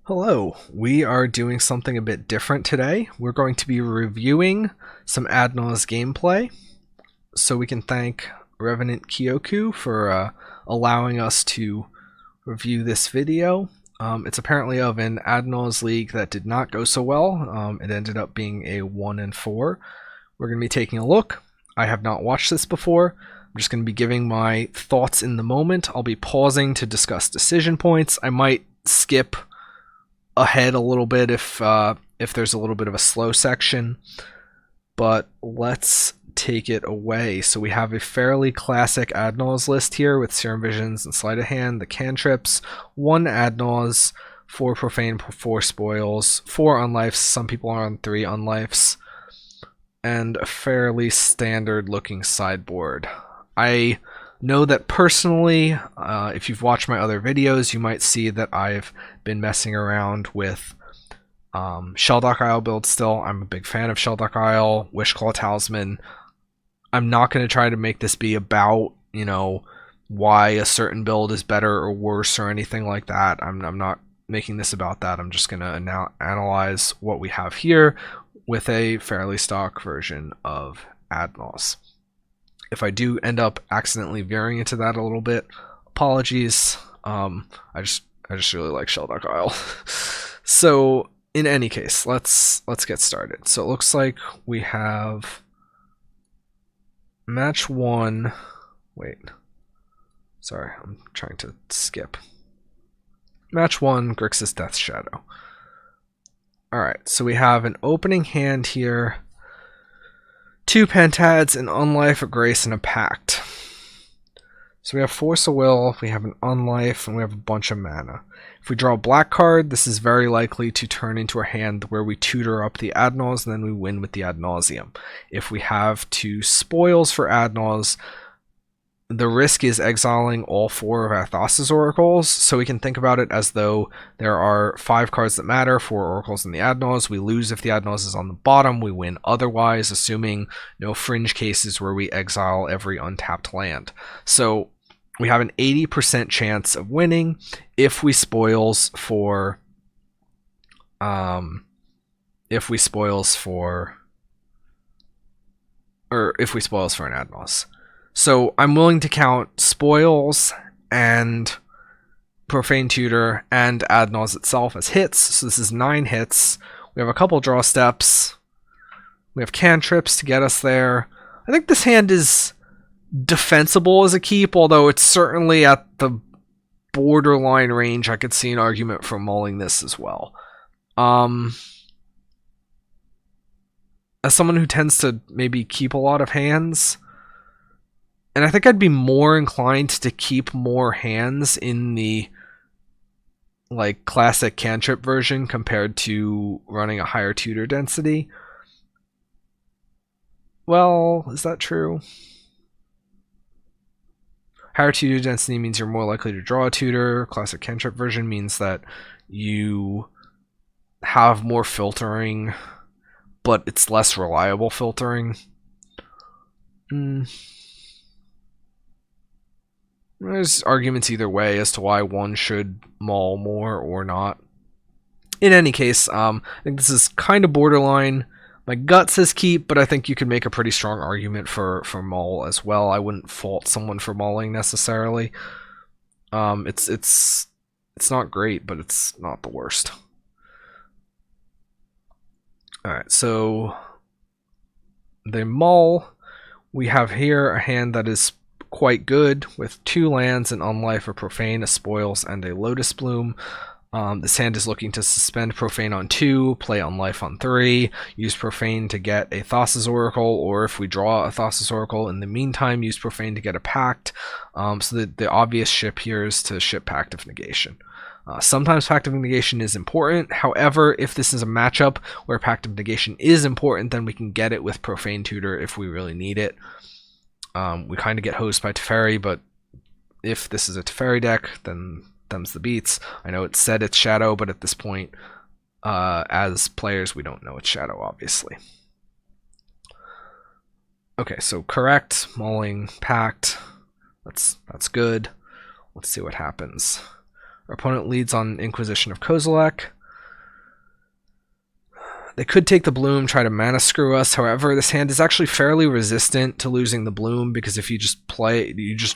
Hello, we are doing something a bit different today. We're going to be reviewing some Ad Nauseam gameplay, so we can thank revenantkioku for allowing us to review this video. It's apparently of an Ad Nauseam league that did not go so well. It ended up being a 1-4. We're going to be taking a look. I have not watched this before. I'm just going to be giving my thoughts in the moment. I'll be pausing to discuss decision points. I might skip ahead a little bit if there's a little bit of a slow section, but let's take it away. So we have a fairly classic Ad Nauseam list here with Serum Visions and Sleight of Hand, the cantrips, 1 Ad Nauseam, 4 Profane, 4 Spoils, 4 Unlifes, some people are on 3 Unlifes, and a fairly standard looking sideboard. I know that personally, if you've watched my other videos, you might see that I've been messing around with Shelldock Isle builds still. I'm a big fan of Shelldock Isle, Wishclaw Talisman. I'm not going to try to make this be about, why a certain build is better or worse or anything like that. I'm not making this about that. I'm just going to analyze what we have here with a fairly stock version of Ad Nauseam. If I do end up accidentally veering into that a little bit, apologies. I just really like Shelldock Isle. So in any case, let's get started. So it looks like we have match 1. Wait, sorry, I'm trying to skip. Match 1, Grixis Shadow. All right, so we have an opening hand here. 2 Pentads, an Unlife, a Grace, and a Pact. So we have Force of Will, we have an Unlife, and we have a bunch of mana. If we draw a black card, this is very likely to turn into a hand where we tutor up the Ad Nauseam, and then we win with the Ad Nauseam. If we have 2 Spoils for Ad Nauseam, the risk is exiling all 4 of Athos's oracles, so we can think about it as though there are 5 cards that matter, 4 oracles in the Ad Nauseam. We lose if the Ad Nauseam is on the bottom, we win otherwise, assuming no fringe cases where we exile every untapped land. So we have an 80% chance of winning if we spoils for an Ad Nauseam. So I'm willing to count Spoils and Profane Tutor and Ad Nauseam itself as hits. So this is 9 hits. We have a couple draw steps. We have cantrips to get us there. I think this hand is defensible as a keep, although it's certainly at the borderline range. I could see an argument for mulling this as well. As someone who tends to maybe keep a lot of hands, and I think I'd be more inclined to keep more hands in the classic cantrip version compared to running a higher tutor density. Well, is that true? Higher tutor density means you're more likely to draw a tutor. Classic cantrip version means that you have more filtering, but it's less reliable filtering. There's arguments either way as to why one should maul more or not. In any case, I think this is kind of borderline. My gut says keep, but I think you can make a pretty strong argument for maul as well. I wouldn't fault someone for mauling necessarily. It's not great, but it's not the worst. All right, so they maul. We have here a hand that is quite good with 2 lands, an Unlife, a Profane, a Spoils, and a Lotus Bloom. This hand is looking to suspend Profane on 2, play Unlife on 3, use Profane to get a Thassa's Oracle, or if we draw a Thassa's Oracle in the meantime, use Profane to get a Pact. So the obvious ship here is to ship Pact of Negation. Sometimes Pact of Negation is important. However, if this is a matchup where Pact of Negation is important, then we can get it with Profane Tutor if we really need it. We kind of get hosed by Teferi, but if this is a Teferi deck, then them's the beats. I know it said it's Shadow, but at this point, as players, we don't know it's Shadow, obviously. Okay, so correct, mauling, Pact. That's good. Let's see what happens. Our opponent leads on Inquisition of Kozilek. They could take the Bloom, try to mana screw us. However, this hand is actually fairly resistant to losing the Bloom, because if you just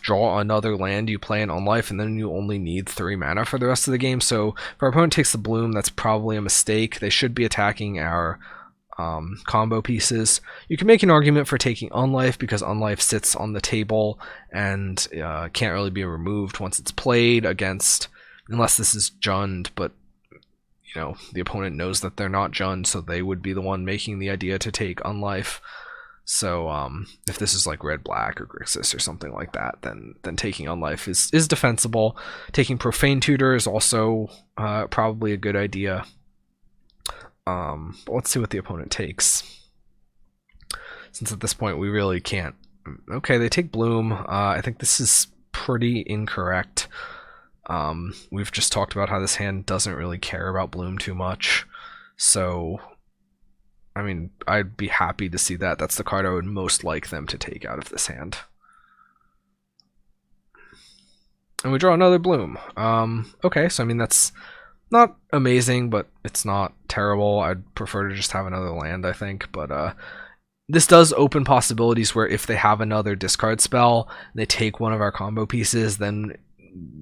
draw another land, you play an Unlife, and then you only need 3 mana for the rest of the game. So if our opponent takes the Bloom, that's probably a mistake. They should be attacking our combo pieces. You can make an argument for taking Unlife, because Unlife sits on the table and can't really be removed once it's played against, unless this is Jund, but you know, the opponent knows that they're not Jund, so they would be the one making the idea to take Unlife. So if this is like red-black or Grixis or something like that, then taking Unlife is defensible. Taking Profane Tutor is also probably a good idea. But let's see what the opponent takes, since at this point we really can't. Okay, they take Bloom. I think this is pretty incorrect. We've just talked about how this hand doesn't really care about Bloom too much, so I mean, I'd be happy to see that. That's the card I would most like them to take out of this hand. And we draw another Bloom. Okay, so I mean, that's not amazing, but it's not terrible. I'd prefer to just have another land, I think, but this does open possibilities where if they have another discard spell, and they take one of our combo pieces, then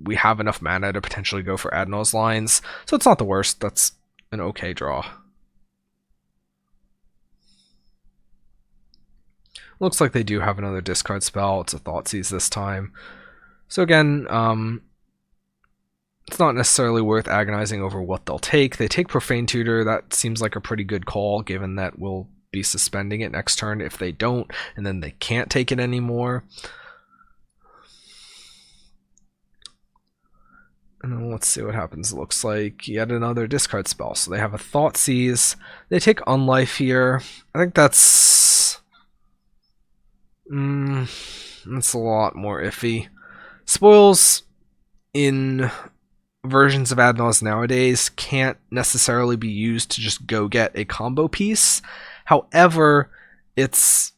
we have enough mana to potentially go for Ad Nauseam lines. So it's not the worst. That's an okay draw. Looks like they do have another discard spell. It's a Thoughtseize this time. So again, it's not necessarily worth agonizing over what they'll take. They take Profane Tutor. That seems like a pretty good call, given that we'll be suspending it next turn if they don't, and then they can't take it anymore. And then let's see what happens. It looks like yet another discard spell. So they have a Thoughtseize. They take Unlife here. I think that's a lot more iffy. Spoils in versions of Ad Nauseam nowadays can't necessarily be used to just go get a combo piece. However, it's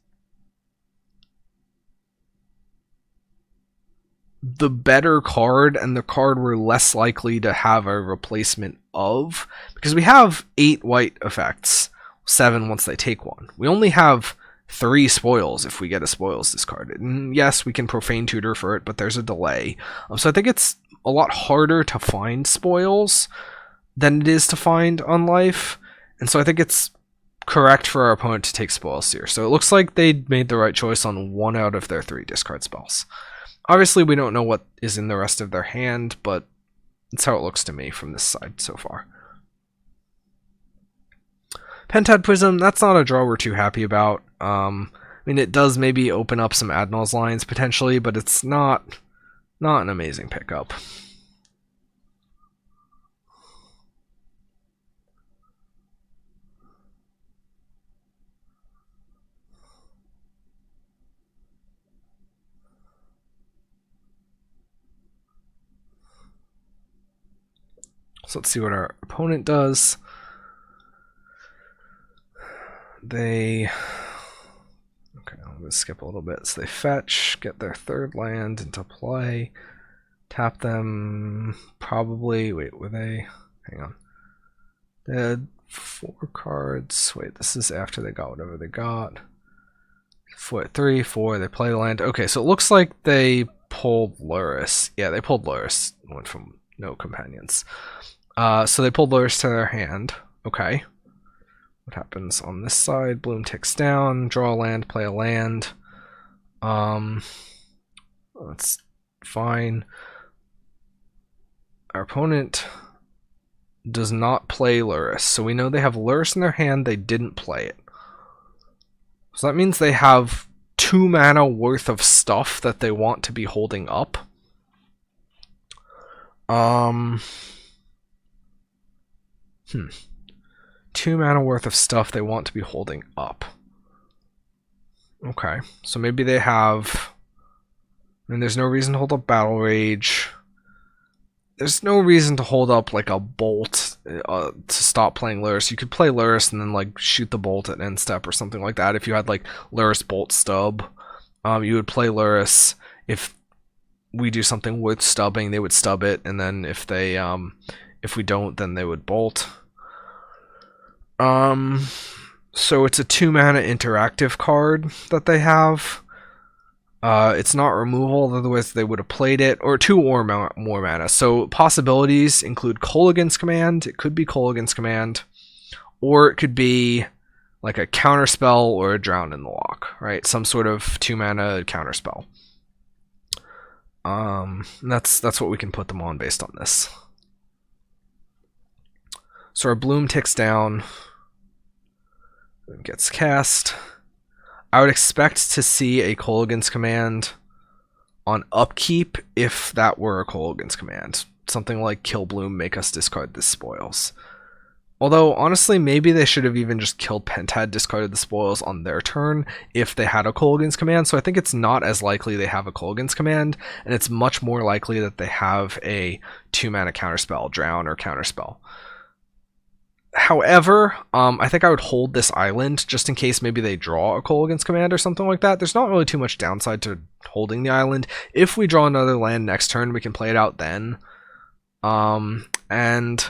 the better card, and the card we're less likely to have a replacement of, because we have 8 white effects, 7 once they take one. We only have 3 spoils if we get a spoils discarded. And yes, we can Profane Tutor for it, but there's a delay. So I think it's a lot harder to find spoils than it is to find Unlife, and so I think it's correct for our opponent to take spoils here. So it looks like they made the right choice on 1 out of their 3 discard spells. Obviously, we don't know what is in the rest of their hand, but that's how it looks to me from this side so far. Pentad Prism, that's not a draw we're too happy about. I mean, it does maybe open up some Ad Nauseam lines potentially, but it's not an amazing pickup. So let's see what our opponent does. Okay, I'm going to skip a little bit. So they fetch, get their 3rd land into play, tap them, probably, wait, were they, hang on. They had 4 cards, wait, this is after they got whatever they got. 3, 4, they play the land. Okay, so it looks like they pulled Lurrus. Yeah, they pulled Lurrus, went from no companions. So they pulled Lurrus to their hand. Okay. What happens on this side? Bloom ticks down, draw a land, play a land. That's fine. Our opponent does not play Lurrus, so we know they have Lurrus in their hand, they didn't play it. So that means they have 2 mana worth of stuff that they want to be holding up. 2 mana worth of stuff they want to be holding up. Okay, so maybe they have... I mean, there's no reason to hold up Battle Rage. There's no reason to hold up like a Bolt to stop playing Lurrus. You could play Lurrus and then like shoot the Bolt at end step or something like that. If you had like Lurrus Bolt Stub, you would play Lurrus. If we do something worth stubbing, they would stub it, and then if we don't, then they would bolt. So it's a 2-mana interactive card that they have. It's not removal, otherwise they would have played it, or 2 or more mana. So possibilities include Kolaghan's Command. It could be Kolaghan's Command, or it could be like a counterspell or a Drown in the Loch, right? Some sort of 2-mana counterspell. That's what we can put them on based on this. So our bloom ticks down, it gets cast. I would expect to see a Kolaghan's Command on upkeep if that were a Kolaghan's Command. Something like kill bloom, make us discard the spoils. Although, honestly, maybe they should have even just killed Pentad, discarded the spoils on their turn if they had a Kolaghan's Command. So I think it's not as likely they have a Kolaghan's Command, and it's much more likely that they have a 2-mana counterspell, Drown or Counterspell. However, I think I would hold this island just in case maybe they draw a Kolaghan's Command or something like that. There's not really too much downside to holding the island. If we draw another land next turn, we can play it out then. And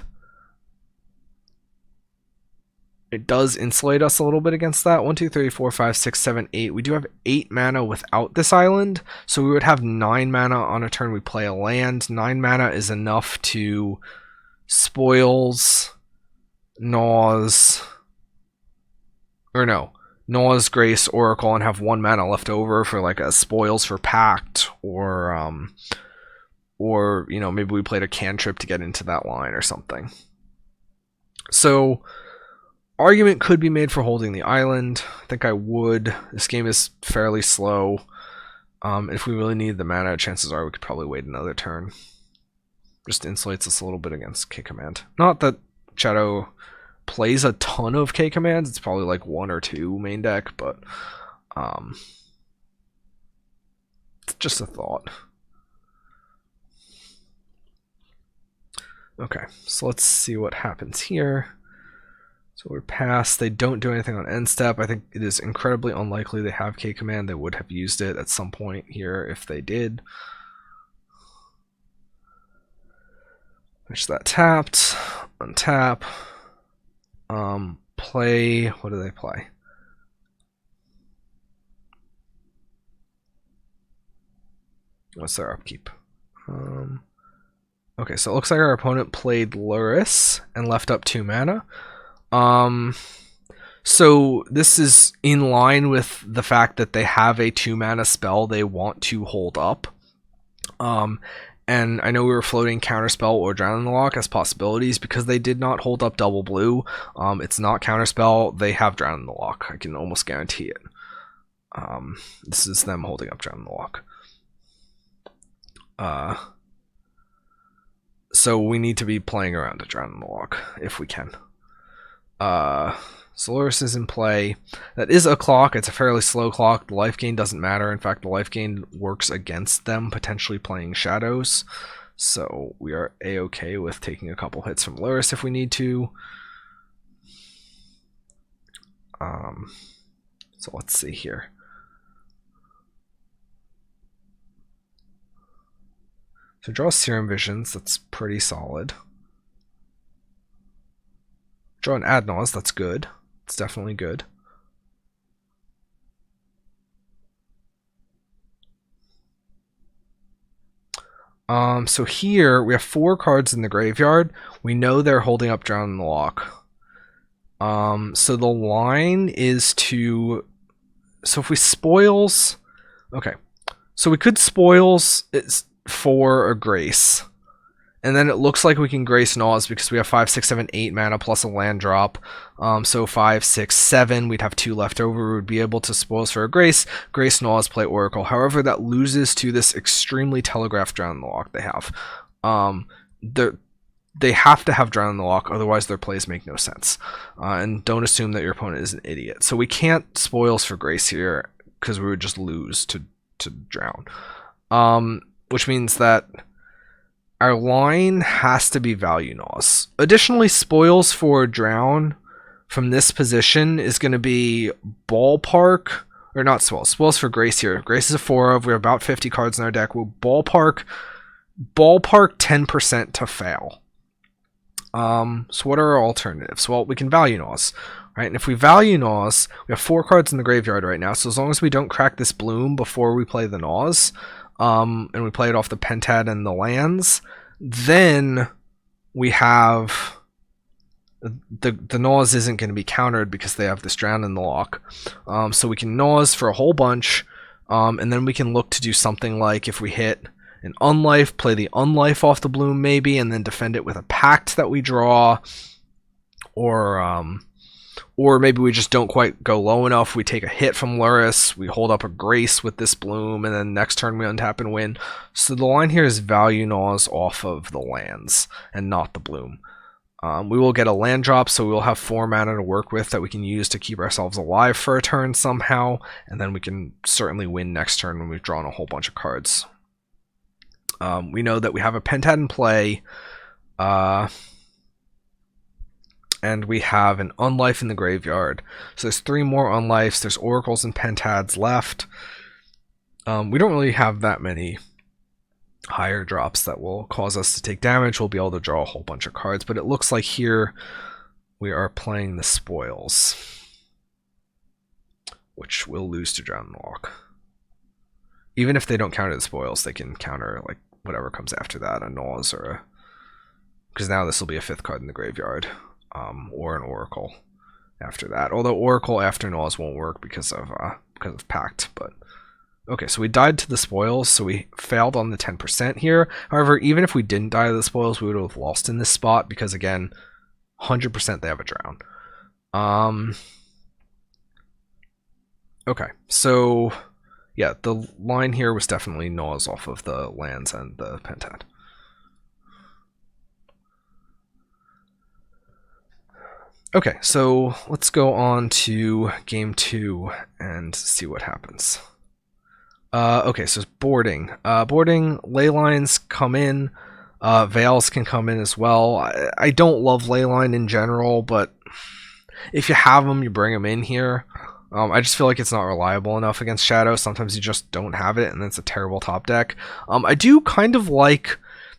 it does insulate us a little bit against that. 1, 2, 3, 4, 5, 6, 7, 8. We do have 8 mana without this island, so we would have 9 mana on a turn we play a land. 9 mana is enough to spoils, Gnaws, Grace, Oracle, and have 1 mana left over for like a spoils for Pact, or maybe we played a cantrip to get into that line or something. So argument could be made for holding the island. I think I would. This game is fairly slow. If we really need the mana, chances are we could probably wait another turn. Just insulates us a little bit against K Command. Not that Shadow plays a ton of K commands. It's probably like 1 or 2 main deck, but it's just a thought. Okay, so let's see what happens here. So we're past. They don't do anything on end step. I think it is incredibly unlikely they have K command. They would have used it at some point here if they did. Which that tapped, untap. Play, what do they play? What's their upkeep? Okay, so it looks like our opponent played Lurrus and left up 2 mana. So this is in line with the fact that they have a 2 mana spell they want to hold up. And I know we were floating Counterspell or Drown in the Loch as possibilities because they did not hold up double blue. It's not Counterspell, they have Drown in the Loch. I can almost guarantee it. This is them holding up Drown in the Loch. So we need to be playing around to Drown in the Loch if we can. Solaris is in play. That is a clock. It's a fairly slow clock. The life gain doesn't matter. In fact, the life gain works against them potentially playing shadows. So we are a-okay with taking a couple hits from Lurrus if we need to. So let's see here. So draw Serum Visions. That's pretty solid. Draw an Ad Nauseam. That's good. It's definitely good. So here we have 4 cards in the graveyard. We know they're holding up Drown in the Loch. So the line is to... So if we spoils... Okay. So we could spoils for a Grace. And then it looks like we can Grace Gnaws because we have 5, 6, 7, 8 mana plus a land drop. So 5, 6, 7, we'd have 2 left over. We would be able to spoils for a Grace. Grace Gnaws, play Oracle. However, that loses to this extremely telegraphed Drown in the Loch they have. They have to have Drown in the Loch, otherwise their plays make no sense. And don't assume that your opponent is an idiot. So we can't spoils for Grace here because we would just lose to Drown. Which means that our line has to be value Gnaws. Additionally, spoils for Drown from this position is going to be ballpark or not spoils. Spoils for Grace here. Grace is a 4 of. We have about 50 cards in our deck. We'll ballpark 10% to fail. So what are our alternatives? Well, we can value Naws, right? And if we value Naws, we have 4 cards in the graveyard right now. So as long as we don't crack this Bloom before we play the Naws, and we play it off the Pentad and the lands, then we have the Naws isn't going to be countered because they have this Drown in the lock. So we can Naws for a whole bunch, and then we can look to do something like, if we hit an Unlife, play the Unlife off the Bloom maybe, and then defend it with a Pact that we draw, or maybe we just don't quite go low enough. We take a hit from Luris, we hold up a Grace with this Bloom, and then next turn we untap and win. So the line here is value Naws off of the lands and not the Bloom. We will get a land drop, so we will have 4 mana to work with that we can use to keep ourselves alive for a turn somehow, and then we can certainly win next turn when we've drawn a whole bunch of cards. We know that we have a Pentad in play, and we have an Unlife in the graveyard. So there's 3 more Unlifes, there's Oracles and Pentads left. We don't really have that many higher drops that will cause us to take damage. We'll be able to draw a whole bunch of cards, but it looks like here we are playing the Spoils, which will lose to Drown in the Lock. Even if they don't counter the Spoils, they can counter like whatever comes after that, a Naws or a... because now this will be a 5th card in the graveyard, or an Oracle after that. Although Oracle after Naws won't work because of Pact, but... Okay, so we died to the Spoils, so we failed on the 10% here. However, even if we didn't die to the Spoils, we would have lost in this spot because, again, 100% they have a Drown. Okay, so... yeah, the line here was definitely Naws off of the lands and the Pentad. Okay, so let's go on to game 2 and see what happens. Okay, so it's boarding. Boarding, ley lines come in, Veils can come in as well. I don't love ley line in general, but if you have them, you bring them in here. I just feel like it's not reliable enough against Shadow. Sometimes you just don't have it, and it's a terrible top deck. I do kind of like,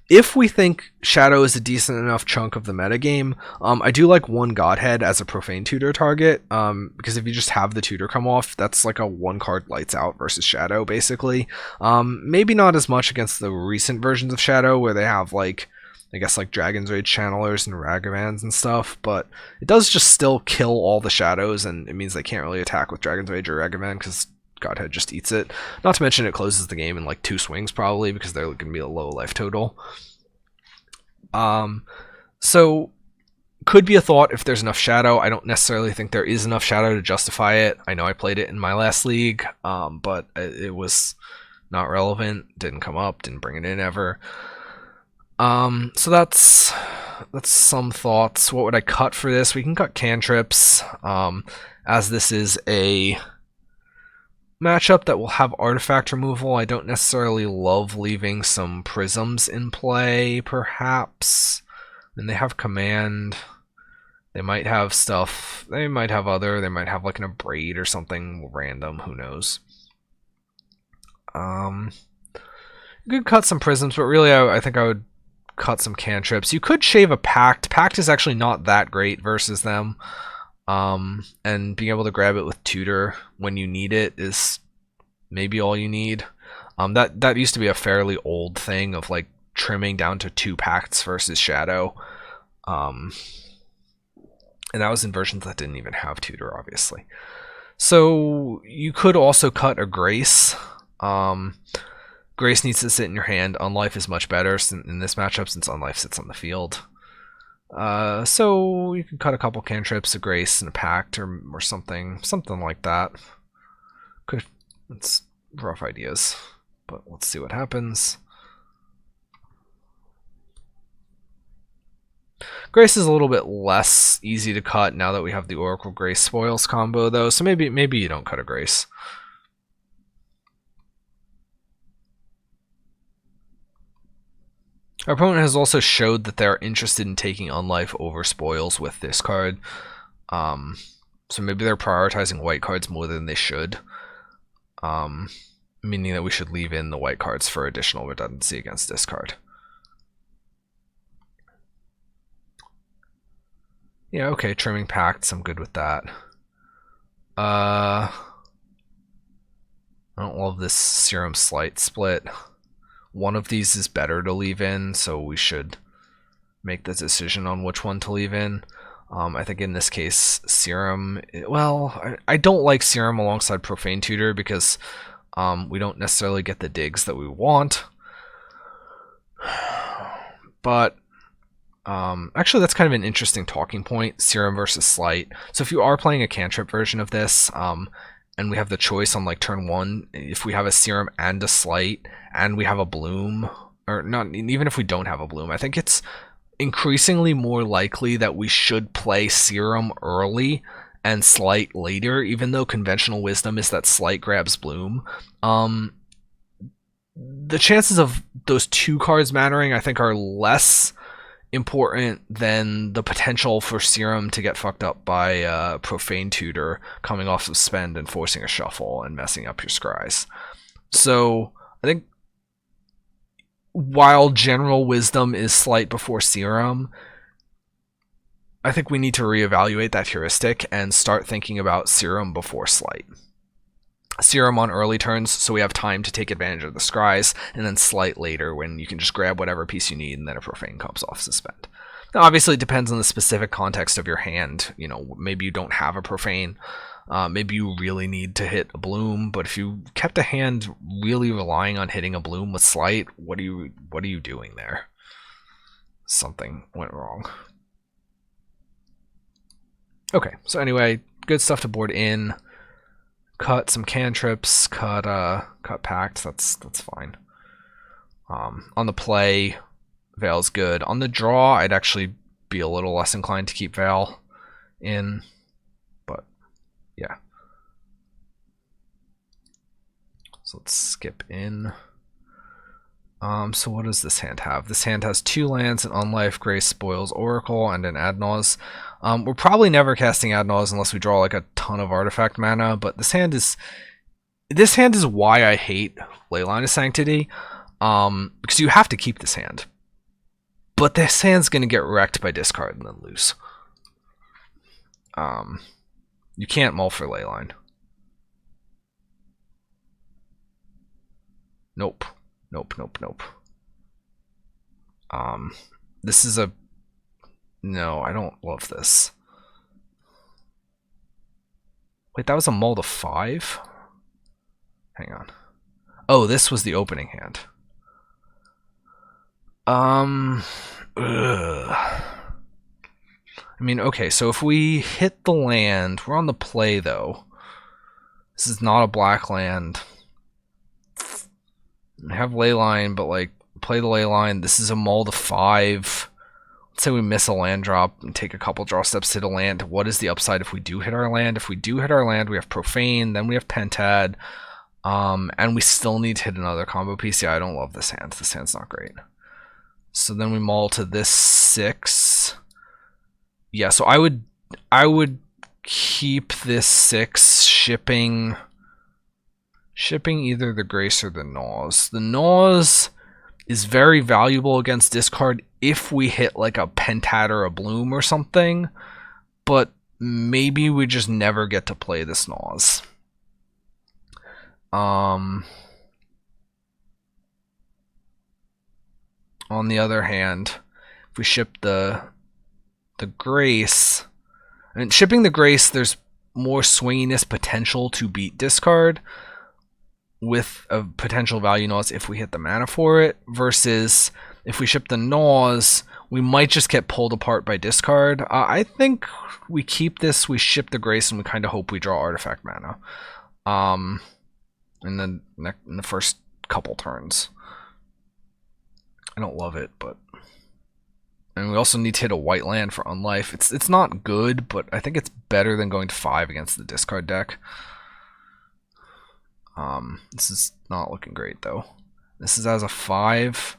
if we think Shadow is a decent enough chunk of the metagame, I do like 1 Godhead as a Profane Tutor target, because if you just have the Tutor come off, that's like a 1-card lights out versus Shadow, basically. Maybe not as much against the recent versions of Shadow, where they have, like, I guess like Dragon's Rage Channelers and Ragavans and stuff, but it does just still kill all the Shadows, and it means they can't really attack with Dragon's Rage or Ragavan because Godhead just eats it. Not to mention it closes the game in like 2 swings probably because they're going to be a low life total. So could be a thought if there's enough Shadow. I don't necessarily think there is enough Shadow to justify it. I know I played it in my last league, but it was not relevant, didn't come up, didn't bring it in ever. So that's some thoughts. What would I cut for this? We can cut cantrips, as this is a matchup that will have artifact removal. I don't necessarily love leaving some prisms in play, perhaps. And they have command. They might have stuff. They might have they might have like an abrade or something random, who knows. You could cut some prisms, but really I think I would cut some cantrips. You could shave a Pact. Pact is actually not that great versus them. And being able to grab it with Tutor when you need it is maybe all you need. That used to be a fairly old thing of like trimming down to 2 Pacts versus Shadow. And that was in versions that didn't even have Tutor, obviously. So you could also cut a Grace. Grace needs to sit in your hand. Unlife is much better in this matchup since Unlife sits on the field. So you can cut a couple cantrips, a Grace, and a Pact, or something like that. It's rough ideas, but let's see what happens. Grace is a little bit less easy to cut now that we have the Oracle Grace Spoils combo, though. So maybe you don't cut a Grace. Our opponent has also showed that they're interested in taking Unlife over Spoils with this card. So maybe they're prioritizing white cards more than they should. Meaning that we should leave in the white cards for additional redundancy against discard. Yeah, okay, Trimming Pacts, I'm good with that. I don't love this Serum Slight split. One of these is better to leave in, so we should make the decision on which one to leave in. I think in this case, Serum, well, I don't like Serum alongside Profane Tutor because we don't necessarily get the digs that we want. But actually, that's kind of an interesting talking point, Serum versus Slight. So if you are playing a cantrip version of this, and we have the choice on like turn 1, if we have a Serum and a Slight, and we have a Bloom, or not, even if we don't have a Bloom, I think it's increasingly more likely that we should play Serum early and Slight later, even though conventional wisdom is that Slight grabs Bloom. The chances of those two cards mattering, I think, are less important than the potential for Serum to get fucked up by Profane Tutor coming off of Spend and forcing a shuffle and messing up your scries. So I think while general wisdom is Slight before Serum, I think we need to reevaluate that heuristic and start thinking about Serum before Slight. Serum on early turns, so we have time to take advantage of the scries, and then Slight later when you can just grab whatever piece you need and then a Profane comes off Suspend. Now, obviously, it depends on the specific context of your hand. You know, maybe you don't have a Profane. Maybe you really need to hit a Bloom, but if you kept a hand really relying on hitting a Bloom with Slight, what are you doing there? Something went wrong. Okay, so anyway, good stuff to board in. Cut some cantrips, cut Pact, that's fine. On the play, Veil's good. On the draw, I'd actually be a little less inclined to keep Veil in, but yeah. So let's skip in. So what does this hand have? This hand has 2 lands, an Unlife, Grace, Spoils, Oracle, and an Ad Nauseam. We're probably never casting Ad Nauseam unless we draw like a ton of artifact mana, but this hand is why I hate Leyline of Sanctity, because you have to keep this hand. But this hand's gonna get wrecked by discard and then lose. You can't mull for Leyline. Nope. This is a... No, I don't love this. Wait, that was a mull to 5? Hang on. Oh, this was the opening hand. Ugh. I mean, okay, so if we hit the land, we're on the play, though. This is not a black land. I have Leyline, but like, play the Leyline. This is a mull to 5. Let's say we miss a land drop and take a couple draw steps to hit a land. What is the upside if we do hit our land? If we do hit our land, we have Profane, then we have Pentad, and we still need to hit another combo piece. Yeah, I don't love this hand. This hand's not great. So then we mull to this 6. Yeah, so I would keep this 6, shipping either the Grace or the Gnaws. The Gnaws is very valuable against discard if we hit like a Pentad or a Bloom or something, but maybe we just never get to play the Gnaws. On the other hand, if we ship the Grace, I mean, shipping the Grace, there's more swinginess potential to beat discard with a potential value Gnaws if we hit the mana for it, versus if we ship the Gnaws, we might just get pulled apart by discard. I think we keep this, we ship the Grace, and we kind of hope we draw artifact mana in the first couple turns. I don't love it, but... And we also need to hit a white land for Unlife. It's not good, but I think it's better than going to 5 against the discard deck. This is not looking great, though. This is as a 5.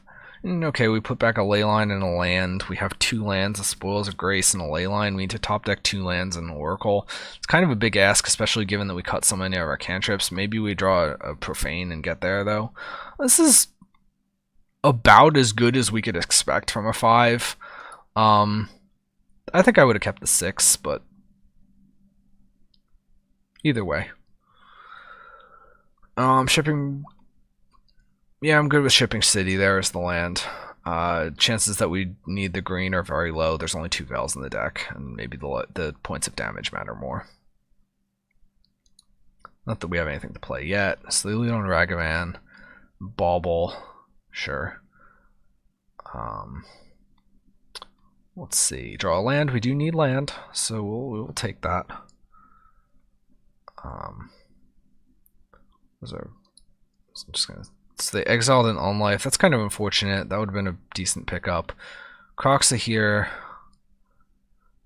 Okay, we put back a ley line and a land. We have 2 lands, a Spoils of Grace, and a ley line. We need to top deck 2 lands and an Oracle. It's kind of a big ask, especially given that we cut so many of our cantrips. Maybe we draw a Profane and get there, though. This is about as good as we could expect from a 5. I think I would have kept the 6, but either way. Shipping... Yeah, I'm good with shipping City there as the land. Chances that we need the green are very low. There's only 2 Veils in the deck, and maybe the points of damage matter more. Not that we have anything to play yet. Sleely on Ragavan. Bauble. Sure. Let's see. Draw a land. We do need land, so we'll take that. I'm just gonna... So they exiled an Unlife. That's kind of unfortunate. That would have been a decent pickup. Croxa here.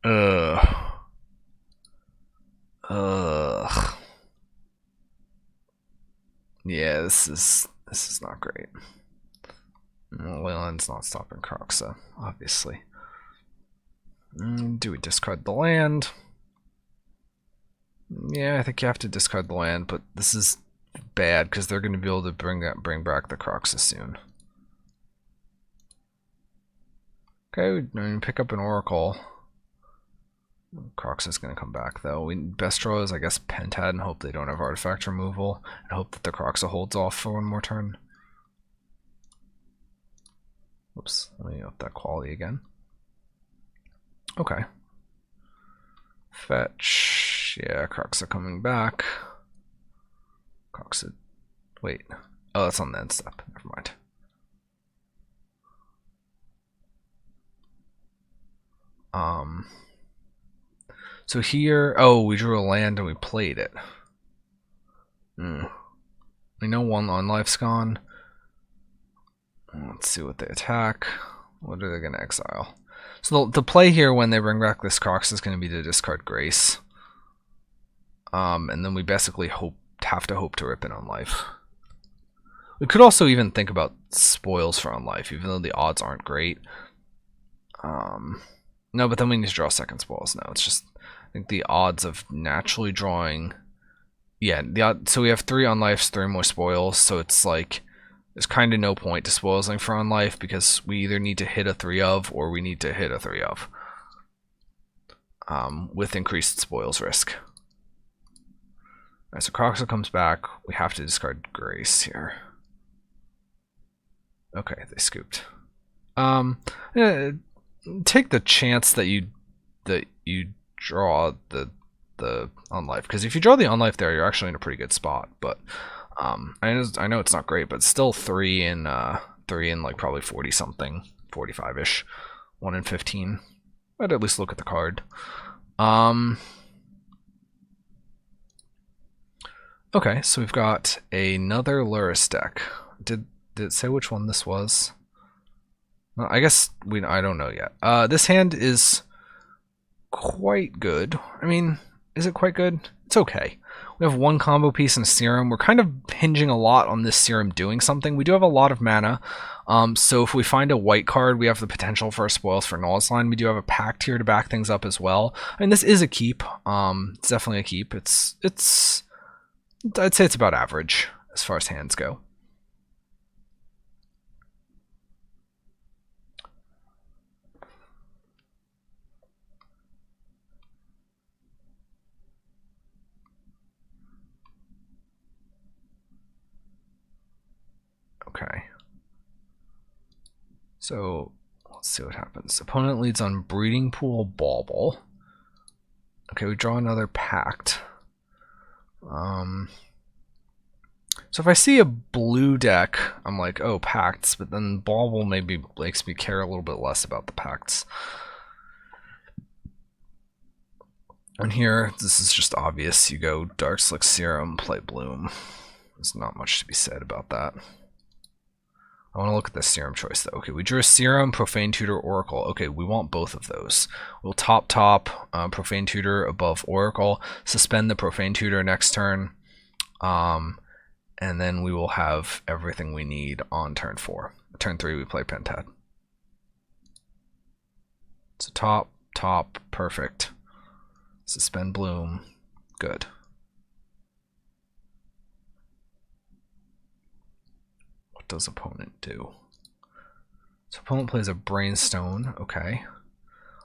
Ugh. Yeah, this is not great. Leyland's not stopping Croxa, obviously. Do we discard the land? Yeah, I think you have to discard the land, but this is bad because they're going to be able to bring back the Croxa soon. Okay, we pick up an Oracle. Croxa's going to come back though. Best draw is, I guess, Pentad and hope they don't have artifact removal, and hope that the Croxa holds off for one more turn. Oops, let me up that quality again. Okay. Fetch. Yeah, Croxa coming back. Croxa. Wait. Oh, that's on the end step. Never mind. So here, oh, we drew a land and we played it. We know 1 Unlife's gone. Let's see what they attack. What are they going to exile? So the play here when they bring back this Crox is going to be to discard Grace. And then we basically have to hope to rip in Unlife. We could also even think about Spoils for Unlife, even though the odds aren't great. No, but then we need to draw second Spoils. No, it's just, I think the odds of naturally drawing... Yeah, so we have 3 Unlifes, 3 more Spoils, so it's like... There's kind of no point to Spoiling for Unlife because we either need to hit a 3 of or we need to hit a 3 of. With increased Spoils risk. Alright, so Croxa comes back. We have to discard Grace here. Okay, they scooped. Take the chance that you draw the Unlife, because if you draw the Unlife there, you're actually in a pretty good spot. But I know it's not great, but it's still 3 in like probably 40 something, 45ish, 1 in 15. I'd at least look at the card. Okay, so we've got another Luris deck. Did it say which one this was? Well, I guess I don't know yet. This hand is quite good. I mean, is it quite good? It's okay. We have 1 combo piece and a serum. We're kind of hinging a lot on this serum doing something. We do have a lot of mana. So if we find a white card, we have the potential for a Spoils for Null's Line. We do have a Pact here to back things up as well. I mean, this is a keep. It's definitely a keep. I'd say it's about average as far as hands go. Okay. So let's see what happens. Opponent leads on Breeding Pool Bauble. Okay, we draw another Pact. So if I see a blue deck, I'm like, oh, Pacts, but then Bauble maybe makes me care a little bit less about the Pacts. And here, this is just obvious. You go Dark Slick Serum, play Bloom. There's not much to be said about that. I want to look at the serum choice though. Okay, we drew a serum, Profane Tutor, Oracle. Okay, we want both of those. We'll top Profane Tutor above Oracle, suspend the Profane Tutor next turn, and then we will have everything we need on turn 4. turn 3 we play Pentad. So top, perfect. Suspend Bloom, good. What does opponent do? So opponent plays a Brainstone, okay.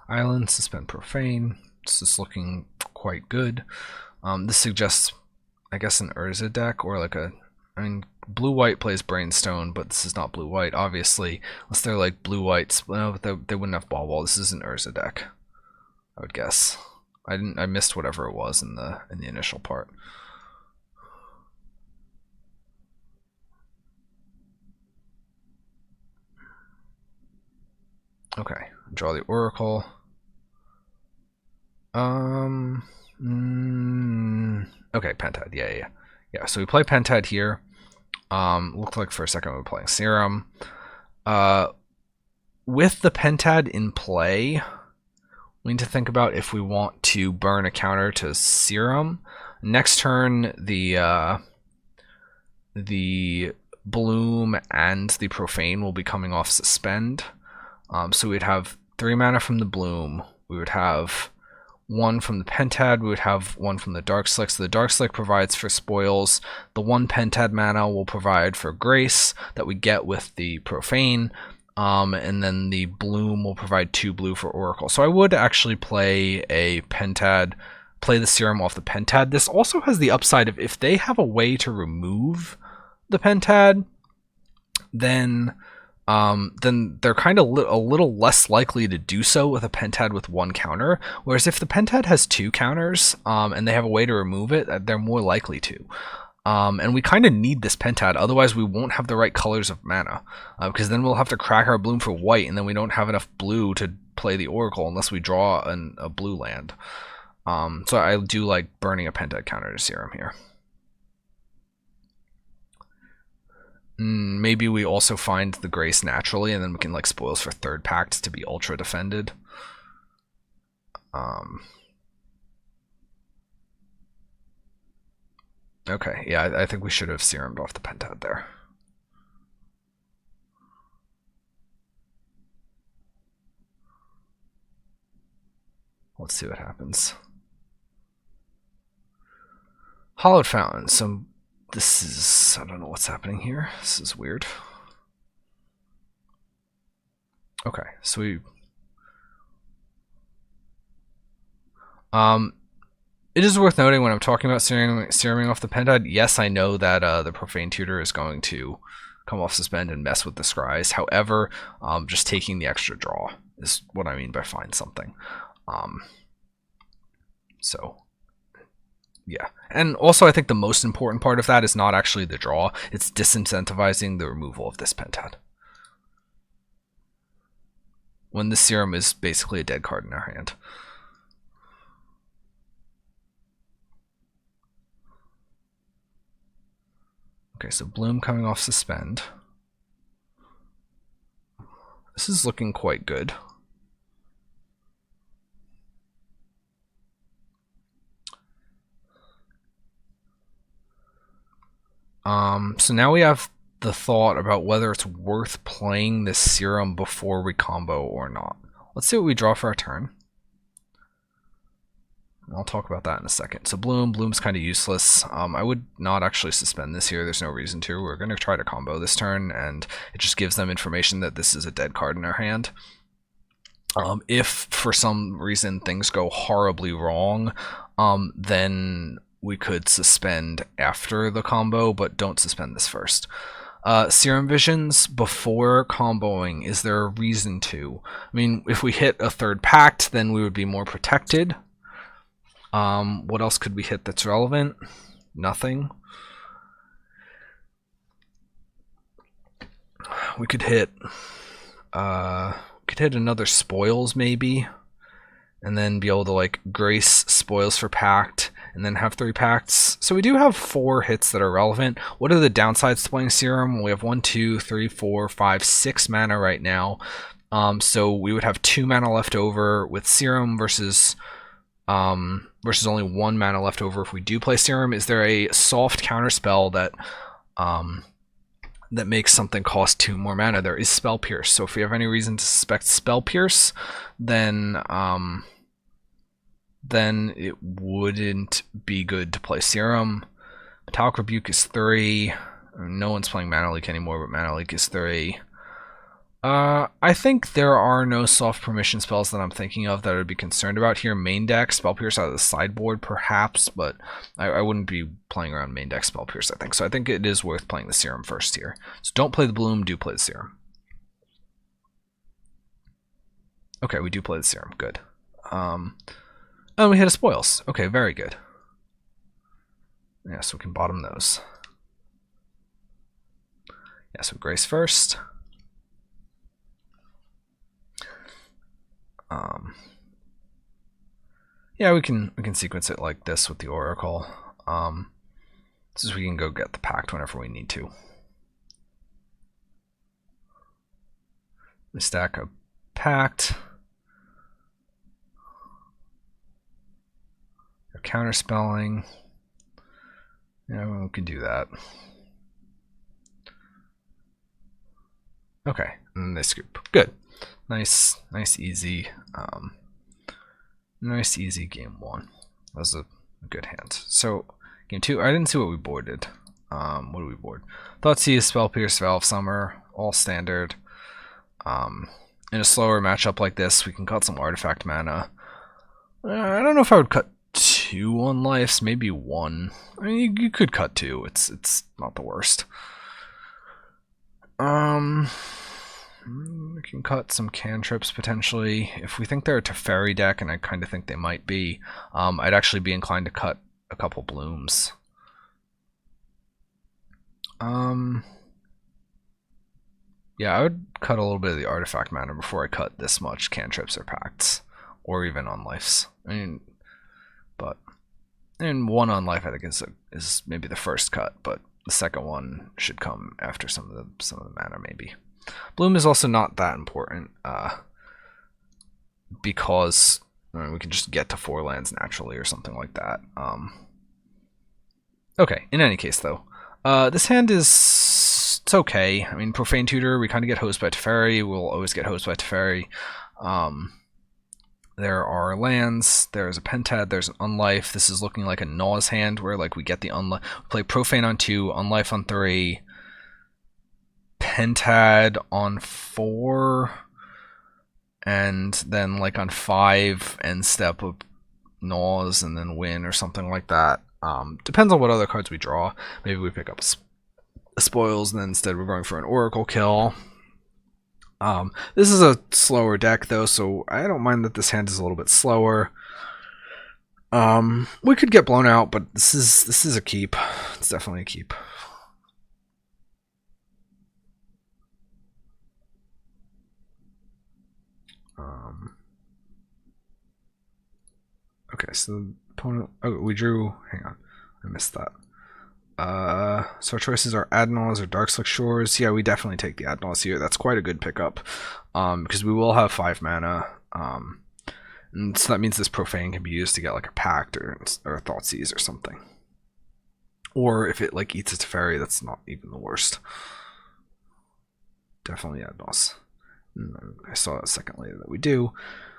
Island, suspend Profane. This is looking quite good. This suggests, I guess, an Urza deck, or like a, I mean, blue-white plays Brainstone, but this is not blue-white, obviously. Unless they're like blue-whites, no, but they wouldn't have Ball. This is an Urza deck, I would guess. I missed whatever it was in the initial part. Okay, draw the Oracle. Okay, Pentad, yeah. So we play Pentad here. Looked like for a second we were playing Serum. With the Pentad in play, we need to think about if we want to burn a counter to Serum. Next turn, the Bloom and the Profane will be coming off Suspend. So we'd have 3 mana from the Bloom. We would have 1 from the Pentad. We would have 1 from the Darkslick. So the Darkslick provides for spoils. The 1 Pentad mana will provide for Grace that we get with the Profane. And then the Bloom will provide 2 blue for Oracle. So I would actually play a Pentad, play the Serum off the Pentad. This also has the upside of if they have a way to remove the Pentad, then they're kind of a little less likely to do so with a Pentad with 1 counter. Whereas if the Pentad has 2 counters, and they have a way to remove it, they're more likely to. And we kind of need this Pentad, otherwise we won't have the right colors of mana. Because then we'll have to crack our Bloom for white, and then we don't have enough blue to play the Oracle unless we draw a blue land. So I do like burning a Pentad counter to Serum here. Maybe we also find the Grace naturally, and then we can like spoils for 3rd Pact to be ultra defended. Okay, yeah, I think we should have Serumed off the Pentad there. Let's see what happens. Hollowed Fountain. So this is, I don't know what's happening here. This is weird. Okay, so we... it is worth noting when I'm talking about seruming off the Pentad, yes, I know that the Profane Tutor is going to come off Suspend and mess with the Scries. However, just taking the extra draw is what I mean by find something. So... yeah, and also I think the most important part of that is not actually the draw, it's disincentivizing the removal of this Pentad. When the Serum is basically a dead card in our hand. Okay, so Bloom coming off Suspend. This is looking quite good. So now we have the thought about whether it's worth playing this Serum before we combo or not. Let's see what we draw for our turn. I'll talk about that in a second. So Bloom's kind of useless. I would not actually suspend this here. There's no reason to. We're going to try to combo this turn, and it just gives them information that this is a dead card in our hand. If for some reason things go horribly wrong, then we could suspend after the combo, but don't suspend this first. Serum Visions before comboing, is there a reason to? I mean, if we hit a 3rd Pact, then we would be more protected. What else could we hit that's relevant? Nothing. We could hit another Spoils maybe, and then be able to like Grace Spoils for Pact, and then have 3 Pacts. So we do have 4 hits that are relevant. What are the downsides to playing Serum? We have 1, 2, 3, 4, 5, 6 mana right now. So we would have 2 mana left over with Serum versus only 1 mana left over if we do play Serum. Is there a soft counterspell that that makes something cost 2 more mana there is Spell Pierce. So if we have any reason to suspect Spell Pierce, then it wouldn't be good to play Serum. Metallic Rebuke is 3. No one's playing Mana Leak anymore, but Mana Leak is 3. I think there are no soft permission spells that I'm thinking of that I would be concerned about here. Main deck, Spell Pierce out of the sideboard, perhaps, but I wouldn't be playing around main deck Spell Pierce, I think. So I think it is worth playing the Serum first here. So don't play the Bloom, do play the Serum. Okay, we do play the Serum, good. And we hit a Spoils. Okay, very good. Yeah, so we can bottom those. Yeah, so Grace first. Yeah, we can sequence it like this with the Oracle. So we can go get the Pact whenever we need to. We stack a Pact. Counterspelling. Yeah, we can do that. Okay, and then they scoop. Good. Nice, easy. Nice, easy game 1. That was a good hand. So, game 2, I didn't see what we boarded. What did we board? Thoughtseize, Spell Pierce, Valve Summer, all standard. In a slower matchup like this, we can cut some artifact mana. I don't know if I would cut 2 on lives, maybe 1. I mean, you could cut 2. It's not the worst. We can cut some cantrips potentially. If we think they're a Teferi deck, and I kind of think they might be, I'd actually be inclined to cut a couple Blooms. Yeah, I would cut a little bit of the artifact mana before I cut this much cantrips or pacts, or even on lives. I mean, but and 1 on life I think is maybe the first cut, but the second one should come after some of the mana maybe. Bloom is also not that important because we can just get to 4 lands naturally or something like that. Okay, in any case though, this hand it's okay. I mean, Profane Tutor, we kind of get hosed by Teferi. We'll always get hosed by Teferi. There are lands, there's a Pentad, there's an Unlife. This is looking like a Gnaws hand where like we get the Unlife, play Profane on 2, Unlife on 3, Pentad on 4, and then like on 5 end step of Gnaws and then win or something like that. Depends on what other cards we draw. Maybe we pick up Spoils and then instead we're going for an Oracle kill. This is a slower deck though, so I don't mind that this hand is a little bit slower. We could get blown out, but this is a keep. It's definitely a keep. Okay, so the opponent. Oh, we drew. Hang on, I missed that. So our choices are Ad Nauseam or Darkslick Shores. Yeah, we definitely take the Ad Nauseam here. That's quite a good pickup, because we will have 5 mana. And so that means this Profane can be used to get like a Pact or a Thoughtseize or something. Or if it like eats a Teferi, that's not even the worst. Definitely Ad Nauseam. I saw a second later that we do.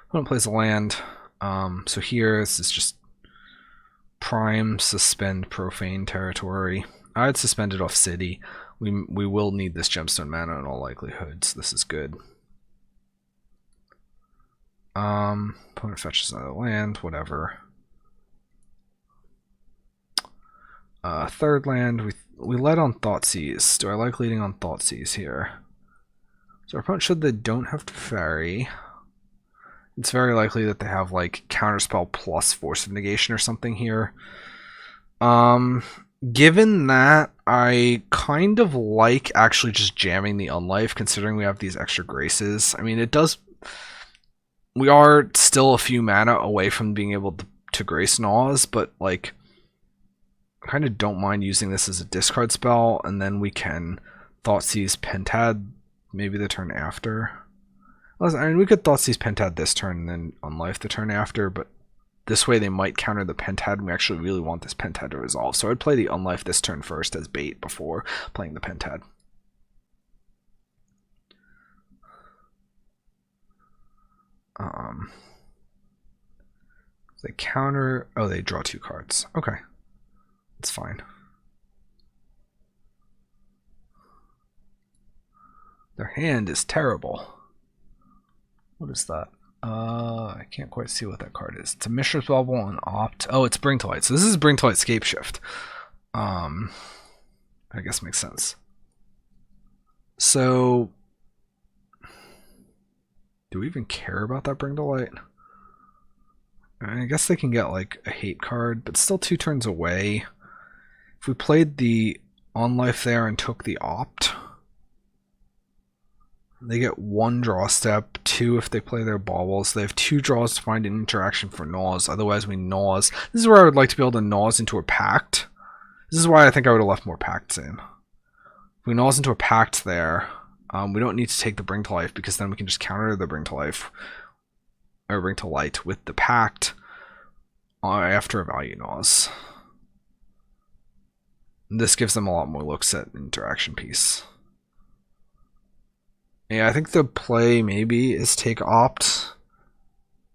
Opponent plays a land. So here, this is just prime suspend Profane territory. I'd suspend it off City. We will need this gemstone mana in all likelihood, so this is good. Opponent fetches another land, whatever. Third land, we led on Thoughtseize. Do I like leading on Thoughtseize here? So our opponent, should they don't have Teferi, it's very likely that they have like Counterspell plus Force of Negation or something here. Given that, I kind of like actually just jamming the Unlife, considering we have these extra Graces. I mean, it does. We are still a few mana away from being able to Grace Gnaws, but like, I kind of don't mind using this as a discard spell, and then we can Thoughtseize Pentad maybe the turn after. I mean, we could Thoughtseize Pentad this turn and then Unlife the turn after, but this way they might counter the Pentad, and we actually really want this Pentad to resolve. So I'd play the Unlife this turn first as bait before playing the Pentad. They counter. Oh, they draw 2 cards. Okay, that's fine. Their hand is terrible. What is that? I can't quite see what that card is. It's a Mishra's Bubble and Opt. Oh, it's Bring to Light. So this is Bring to Light Scape Shift. I guess makes sense. So, do we even care about that Bring to Light? I guess they can get like a hate card, but still 2 turns away. If we played the On Life there and took the Opt, they get 1 draw step, 2 if they play their baubles. They have 2 draws to find an interaction for Gnaws, otherwise we Gnaws. This is where I would like to be able to Gnaws into a Pact. This is why I think I would have left more Pacts in. If we Gnaws into a Pact there, we don't need to take the Bring to Life, because then we can just counter the Bring to Life, or Bring to Light with the Pact after a value Gnaws. This gives them a lot more looks at interaction piece. Yeah, I think the play maybe is take Opt.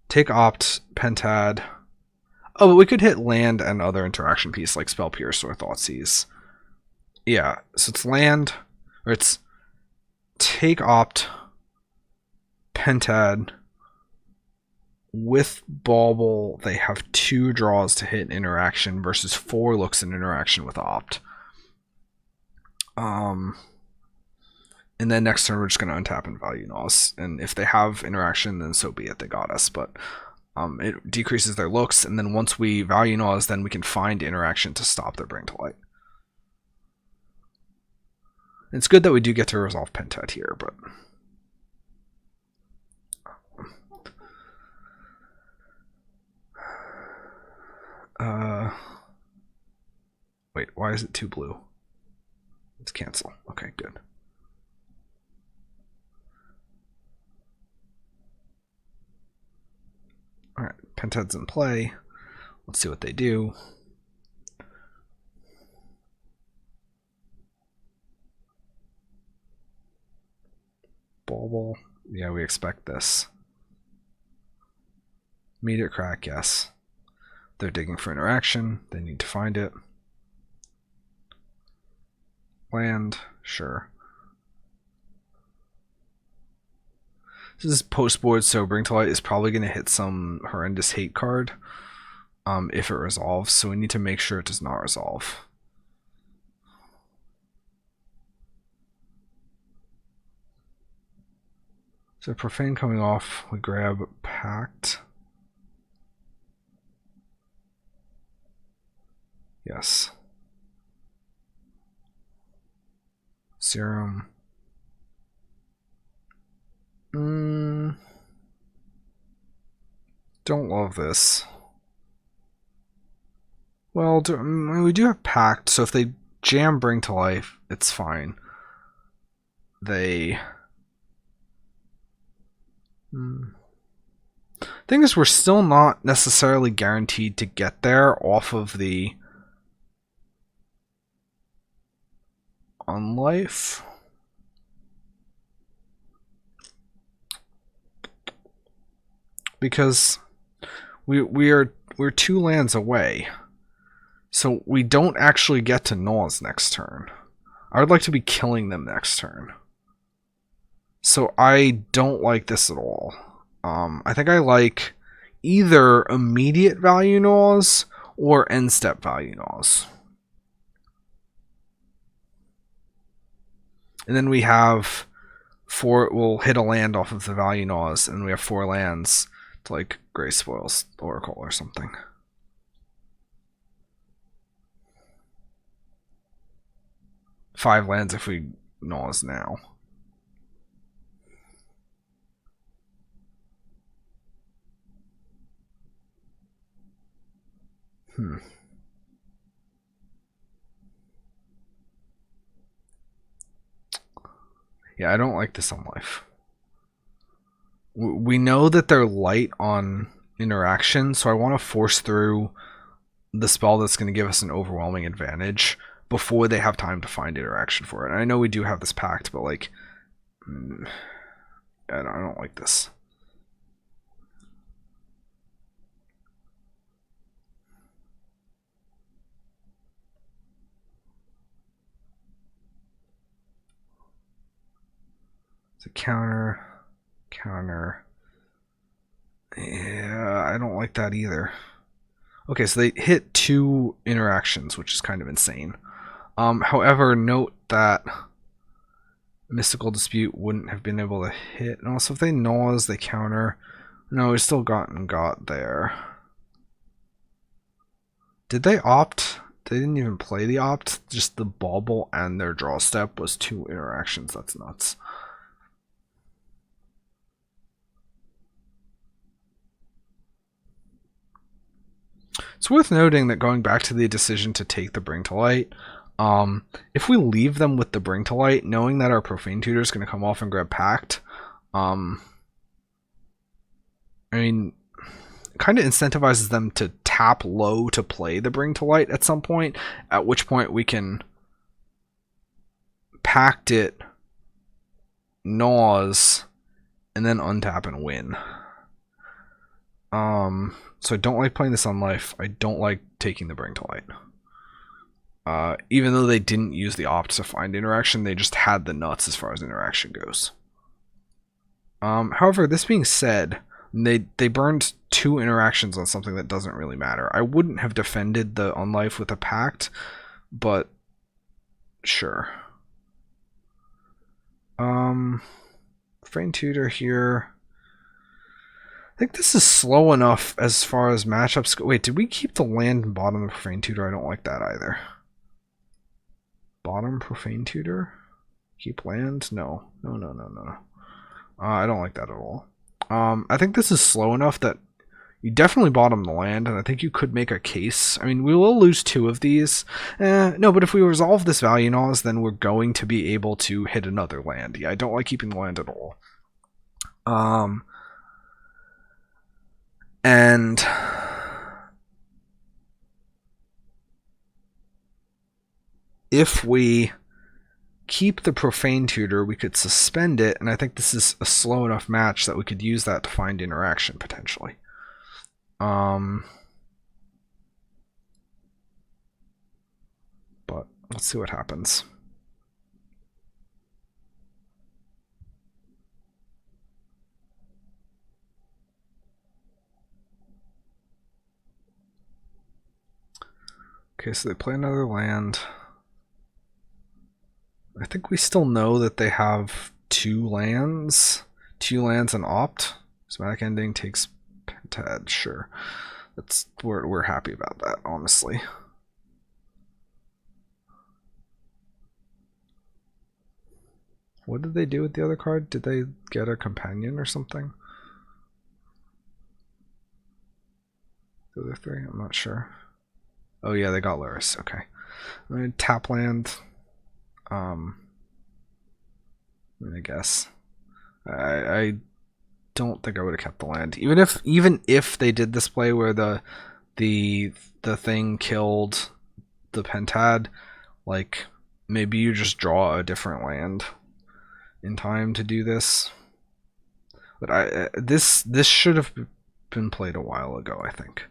Take Opt, Pentad. Oh, but we could hit land and other interaction piece like Spell Pierce or Thoughtseize. Yeah, so it's land, or it's take Opt, Pentad. With Bauble, they have 2 draws to hit interaction versus 4 looks in interaction with Opt. And then next turn we're just going to untap and value Gnaws. And if they have interaction, then so be it, they got us. But it decreases their looks, and then once we value Gnaws, then we can find interaction to stop their Bring to Light. It's good that we do get to resolve Pentad here, but... wait, why is it 2 blue? Let's cancel. Okay, good. Alright, Pentad's in play. Let's see what they do. Bauble. Yeah, we expect this. Immediate crack, yes. They're digging for interaction. They need to find it. Land, sure. This is post board, so Bring to Light is probably going to hit some horrendous hate card if it resolves, so we need to make sure it does not resolve. So Profane coming off, we grab Pact. Yes. Serum. Don't love this. Well, we do have Pact, so if they jam Bring to Life, it's fine. They... Thing is, we're still not necessarily guaranteed to get there off of the On Life. Because we're 2 lands away. So we don't actually get to Gnaws next turn. I would like to be killing them next turn. So I don't like this at all. I think I like either immediate value Gnaws or end step value Gnaws. And then we have 4, we'll hit a land off of the value Gnaws, and we have 4 lands to like Grey Spoils Oracle or something. Five lands if we Gnaws now. Yeah, I don't like this on life. We know that they're light on interaction, so I want to force through the spell that's going to give us an overwhelming advantage before they have time to find interaction for it. And I know we do have this Pact, but like, I don't like this. The counter, counter. Yeah, I don't like that either. Okay, so they hit 2 interactions, which is kind of insane. However, note that Mystical Dispute wouldn't have been able to hit. And also, if they Gnaws, they counter. No, we still got there. Did they opt? They didn't even play the opt. Just the bauble and their draw step was 2 interactions. That's nuts. It's worth noting that going back to the decision to take the Bring to Light, if we leave them with the Bring to Light, knowing that our Profane Tutor is going to come off and grab Pact, I mean, it kind of incentivizes them to tap low to play the Bring to Light at some point, at which point we can Pact it, Gnaws, and then untap and win. So I don't like playing this on life. I don't like taking the Bring to Light. Even though they didn't use the opt to find interaction, they just had the nuts as far as interaction goes. However, this being said, they burned 2 interactions on something that doesn't really matter. I wouldn't have defended the Unlife with a Pact, but sure. Profane Tutor here. I think this is slow enough as far as matchups go. Wait, did we keep the land and bottom of Profane Tutor? I don't like that either. Bottom Profane Tutor? Keep land? No. No. I don't like that at all. I think this is slow enough that you definitely bottom the land, and I think you could make a case. I mean, we will lose 2 of these. No, but if we resolve this value Gnaws, then we're going to be able to hit another land. Yeah, I don't like keeping the land at all. And if we keep the Profane Tutor, we could suspend it, and I think this is a slow enough match that we could use that to find interaction, potentially. But let's see what happens. Okay, so they play another land. I think we still know that they have 2 lands. 2 lands and opt. Somatic Ending takes Pentad, sure. We're happy about that, honestly. What did they do with the other card? Did they get a companion or something? The other 3? I'm not sure. Oh yeah, they got Luris. Okay. I'm gonna tap land. I guess. I don't think I would have kept the land. Even if they did this play where the thing killed the Pentad, like maybe you just draw a different land in time to do this. But this should have been played a while ago, I think.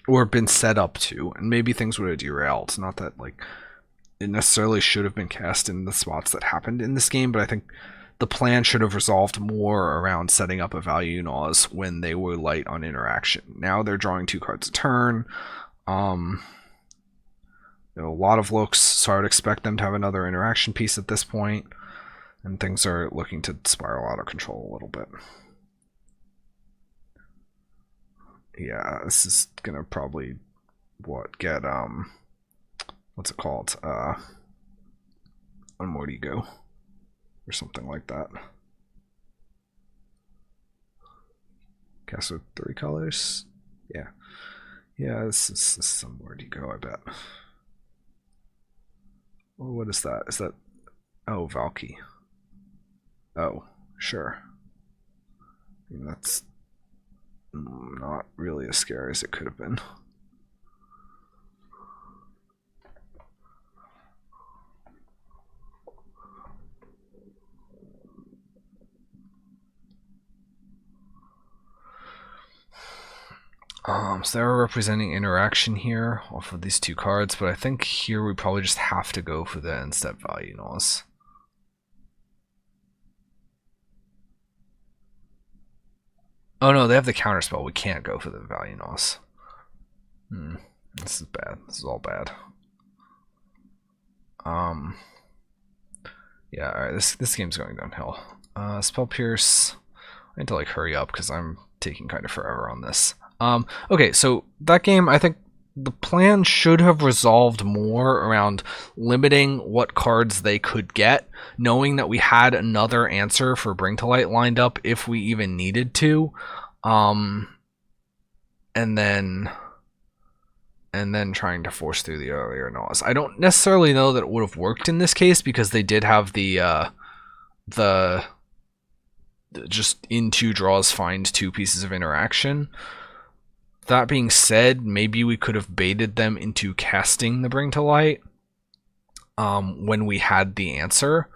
Or been set up to, and maybe things would have derailed. Not that like it necessarily should have been cast in the spots that happened in this game, but I think the plan should have resolved more around setting up a value Gnaws when they were light on interaction. Now they're drawing 2 cards a turn. A lot of looks, so I would expect them to have another interaction piece at this point, and things are looking to spiral out of control a little bit. Yeah, this is gonna probably get what's it called? Unmordigo or something like that. Cast with 3 colors. Yeah, this is Unmordigo, I bet. Well, what is that? Is that Valky? Oh, sure. I mean, that's not really as scary as it could have been. So they're representing interaction here off of these two cards, but I think here we probably just have to go for the end step value noise. Oh no, they have the counterspell. We can't go for the value noise. This is bad. This is all bad. Yeah, alright, this game's going downhill. Spell Pierce. I need to like hurry up because I'm taking kind of forever on this. Okay, so that game, I think the plan should have resolved more around limiting what cards they could get, knowing that we had another answer for Bring to Light lined up if we even needed to, and then trying to force through the earlier Naws. I don't necessarily know that it would have worked in this case because they did have the just in 2 draws find 2 pieces of interaction. That being said, maybe we could have baited them into casting the Bring to Light when we had the answer,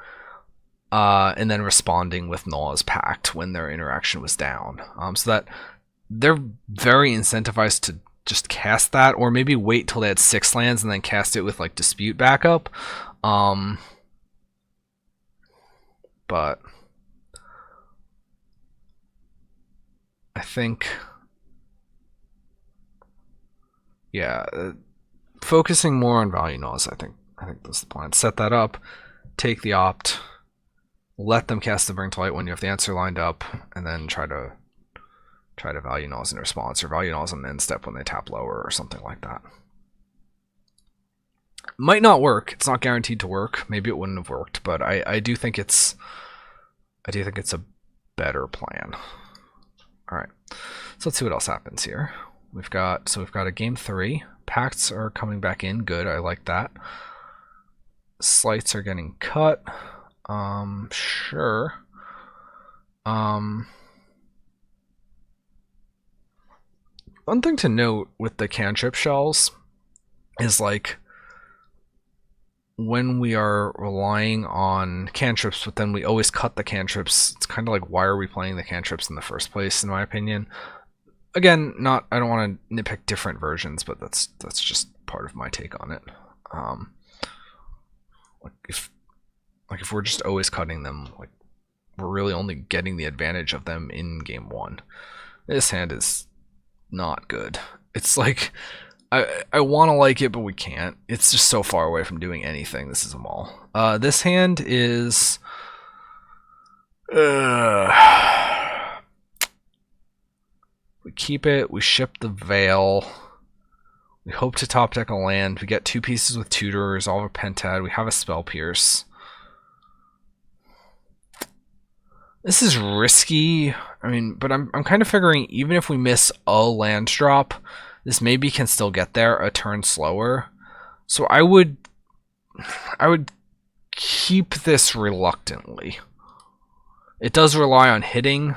and then responding with Naws Pact when their interaction was down. So that they're very incentivized to just cast that, or maybe wait till they had 6 lands and then cast it with like Dispute backup. But I think, yeah, focusing more on value Naws. I think that's the plan. Set that up, take the opt, let them cast the Bring to Light when you have the answer lined up, and then try to value Naws in response, or value Naws on the end step when they tap lower, or something like that. Might not work. It's not guaranteed to work. Maybe it wouldn't have worked, but I do think it's a better plan. All right, so let's see what else happens here. We've got a game 3. Pacts are coming back in. Good, I like that. Slights are getting cut. Sure. One thing to note with the cantrip shells is like when we are relying on cantrips, but then we always cut the cantrips, it's kind of like, why are we playing the cantrips in the first place, in my opinion. Again, I don't want to nitpick different versions, but that's just part of my take on it. If we're just always cutting them, like, we're really only getting the advantage of them in game 1. This hand is not good. It's like, I want to like it, but we can't. It's just so far away from doing anything. This is a maul. This hand is... we keep it. We ship the Veil. We hope to top deck a land. We get 2 pieces with Tutor, resolve a Pentad. We have a Spell Pierce. This is risky. I mean, but I'm kind of figuring even if we miss a land drop, this maybe can still get there a turn slower. So I would keep this reluctantly. It does rely on hitting,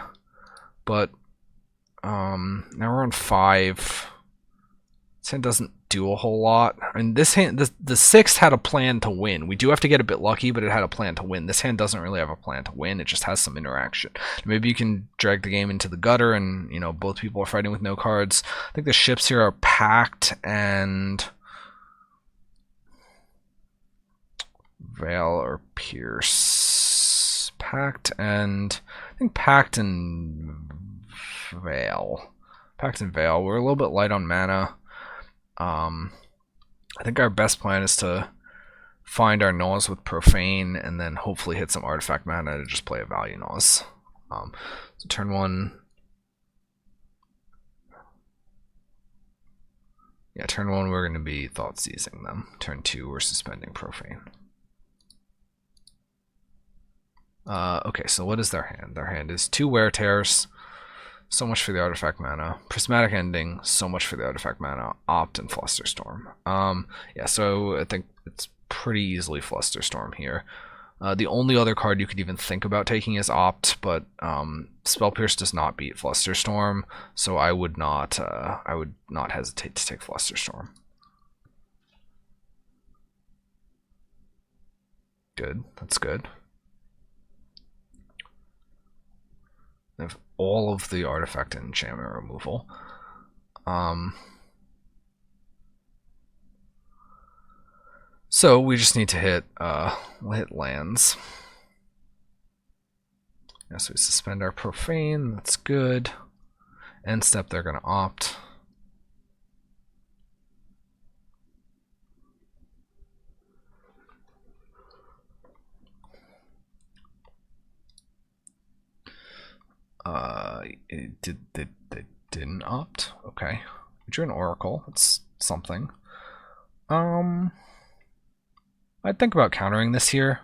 but now we're on 5. This hand doesn't do a whole lot. I mean, this hand, the 6th had a plan to win. We do have to get a bit lucky, but it had a plan to win. This hand doesn't really have a plan to win. It just has some interaction. Maybe you can drag the game into the gutter, and you know both people are fighting with no cards. I think the ships here are Pact and Veil or Pierce. Pact and I think Pact and Veil. Pact and Veil. We're a little bit light on mana. I think our best plan is to find our Naws with Profane and then hopefully hit some artifact mana to just play a value Naws. So turn 1. Yeah, turn 1 we're going to be thought seizing them. Turn 2 we're suspending Profane. Okay, so what is their hand? Their hand is 2 Wear Tears. So much for the artifact mana. Prismatic Ending, so much for the artifact mana. Opt and Flusterstorm. Yeah, so I think it's pretty easily Flusterstorm here. The only other card you could even think about taking is Opt, but Spell Pierce does not beat Flusterstorm, so I would not hesitate to take Flusterstorm. Good, that's good. They have all of the artifact and enchantment removal. So we just need to hit lands. Yeah, so we suspend our profane. That's good. End step, they're going to opt. They didn't opt. Okay, we drew an oracle. That's something. I'd think about countering this here.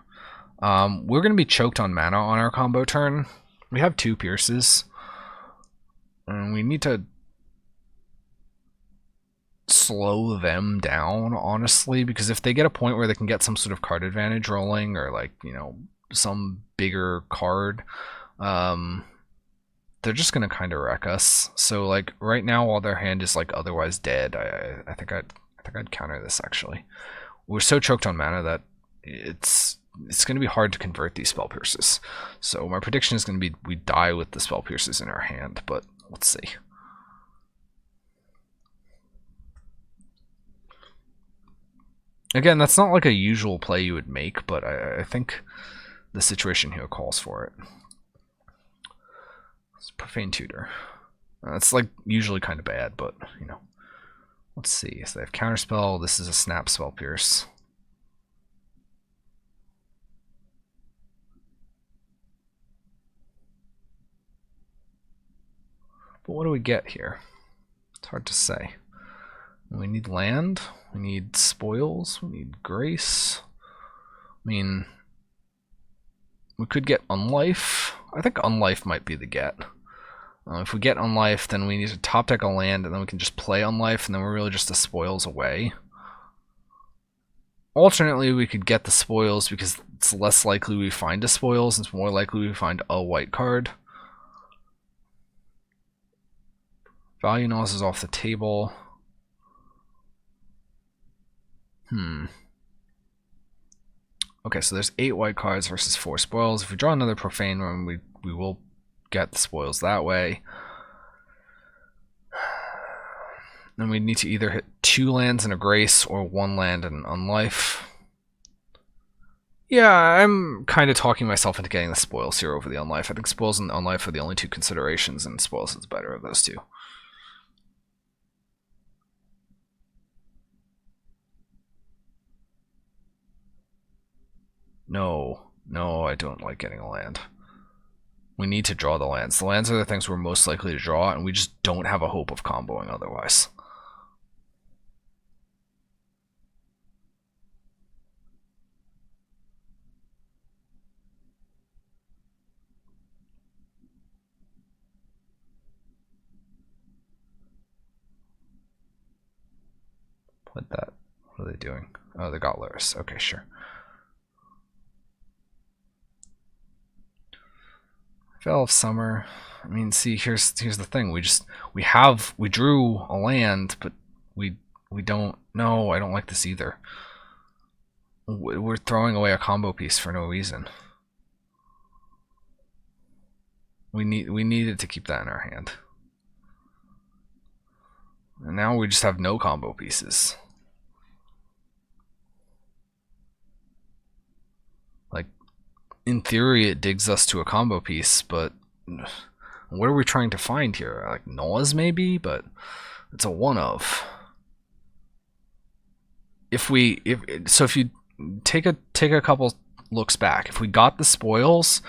We're going to be choked on mana on our combo turn. We have 2 pierces. And we need to slow them down, honestly, because if they get a point where they can get some sort of card advantage rolling, or like, you know, some bigger card, they're just gonna kind of wreck us. So like right now, while their hand is like otherwise dead, I think I'd counter this actually. We're so choked on mana that it's going to be hard to convert these spell pierces. So my prediction is going to be we die with the spell pierces in our hand, but let's see. Again, that's not like a usual play you would make, but I think the situation here calls for it. It's Profane Tutor. It's like usually kind of bad, but you know. Let's see. So they have Counterspell. This is a Snap Spell Pierce. But what do we get here? It's hard to say. We need land. We need spoils. We need grace. I mean, we could get Unlife. I think Unlife might be the get. If we get Unlife, then we need to top deck a land, and then we can just play Unlife, and then we're really just the spoils away. Alternately, we could get the spoils because it's less likely we find a spoils, it's more likely we find a white card. Value Naws is off the table. Okay, so there's 8 white cards versus 4 spoils. If we draw another profane one, we will get the spoils that way. Then we need to either hit 2 lands and a grace or 1 land and an unlife. Yeah, I'm kind of talking myself into getting the spoils here over the unlife. I think spoils and unlife are the only 2 considerations, and spoils is the better of those 2. No, I don't like getting a land. We need to draw the lands. The lands are the things we're most likely to draw, and we just don't have a hope of comboing otherwise. What are they doing? Oh, they got Luris. Okay, sure. Veil of Summer. I mean, see, here's the thing. We drew a land, but we don't. No, I don't like this either. We're throwing away a combo piece for no reason. We needed to keep that in our hand, and now we just have no combo pieces. Like, in theory, it digs us to a combo piece, but what are we trying to find here? Like Noah's maybe, but it's a one of. If you take a couple looks back, if we got the spoils,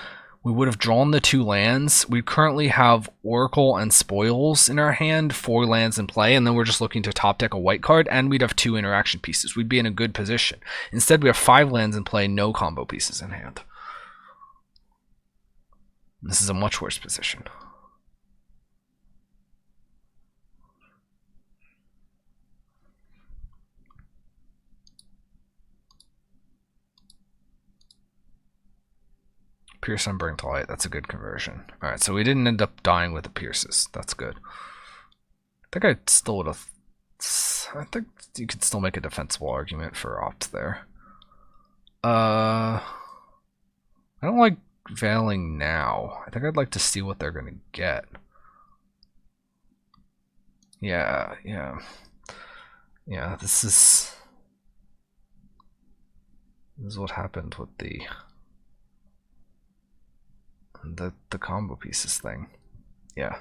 we would have drawn the 2 lands. We currently have Oracle and Spoils in our hand, 4 lands in play, and then we're just looking to top deck a white card, and we'd have 2 interaction pieces. We'd be in a good position. Instead, we have 5 lands in play, no combo pieces in hand. This is a much worse position. Pierce on Burning to Light, that's a good conversion. Alright, so we didn't end up dying with the pierces. That's good. I think I still would have... I think you could still make a defensible argument for opt there. I don't like veiling now. I think I'd like to see what they're going to get. Yeah. This is what happened with the combo pieces thing. Yeah.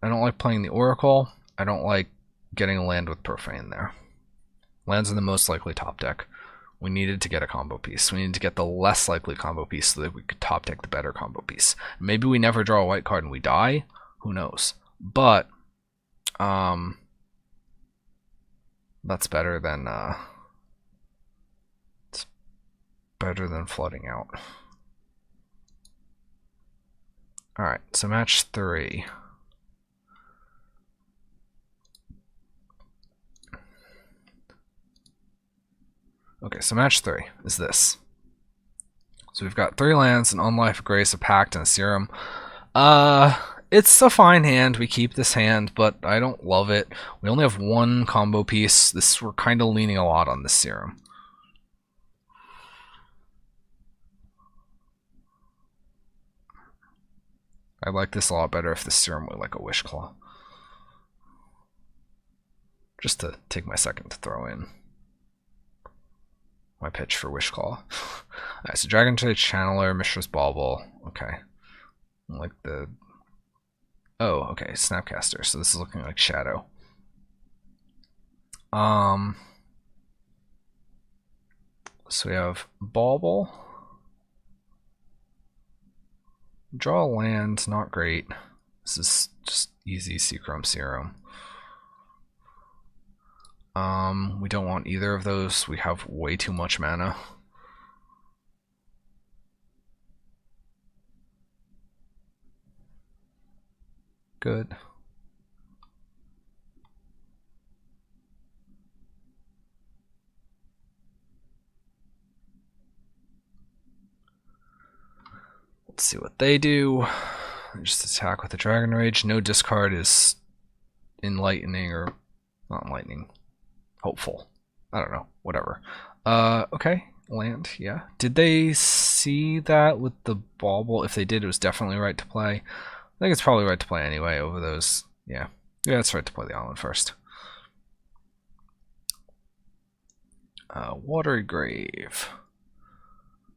I don't like playing the Oracle. I don't like getting a land with Profane there. Lands are the most likely top deck. We needed to get a combo piece. We needed to get the less likely combo piece so that we could top deck the better combo piece. Maybe we never draw a white card and we die. Who knows? But that's better than it's better than flooding out. All right, so match 3. Okay, so match 3 is this. So we've got 3 lands, an Unlife, a Grace, a Pact, and a Serum. It's a fine hand. We keep this hand, but I don't love it. We only have 1 combo piece. We're kind of leaning a lot on this Serum. I like this a lot better if the Serum were like a Wish Claw. Just to take my second to throw in my pitch for Wish Claw. Alright, so Dragon Trade Channeler, Mishra's Bauble. Okay. Like the... Oh, okay, Snapcaster. So this is looking like Shadow. So we have Bauble. Draw a land, not great. This is just easy Seachrome Serum. We don't want either of those. We have way too much mana. Good. Let's see what they do. Just attack with the Dragon Rage. No discard is enlightening or not enlightening. Hopeful. I don't know. Whatever. Okay. Land, yeah. Did they see that with the Bauble? If they did, it was definitely right to play. I think it's probably right to play anyway over those. Yeah. Yeah, it's right to play the island first. Watery Grave.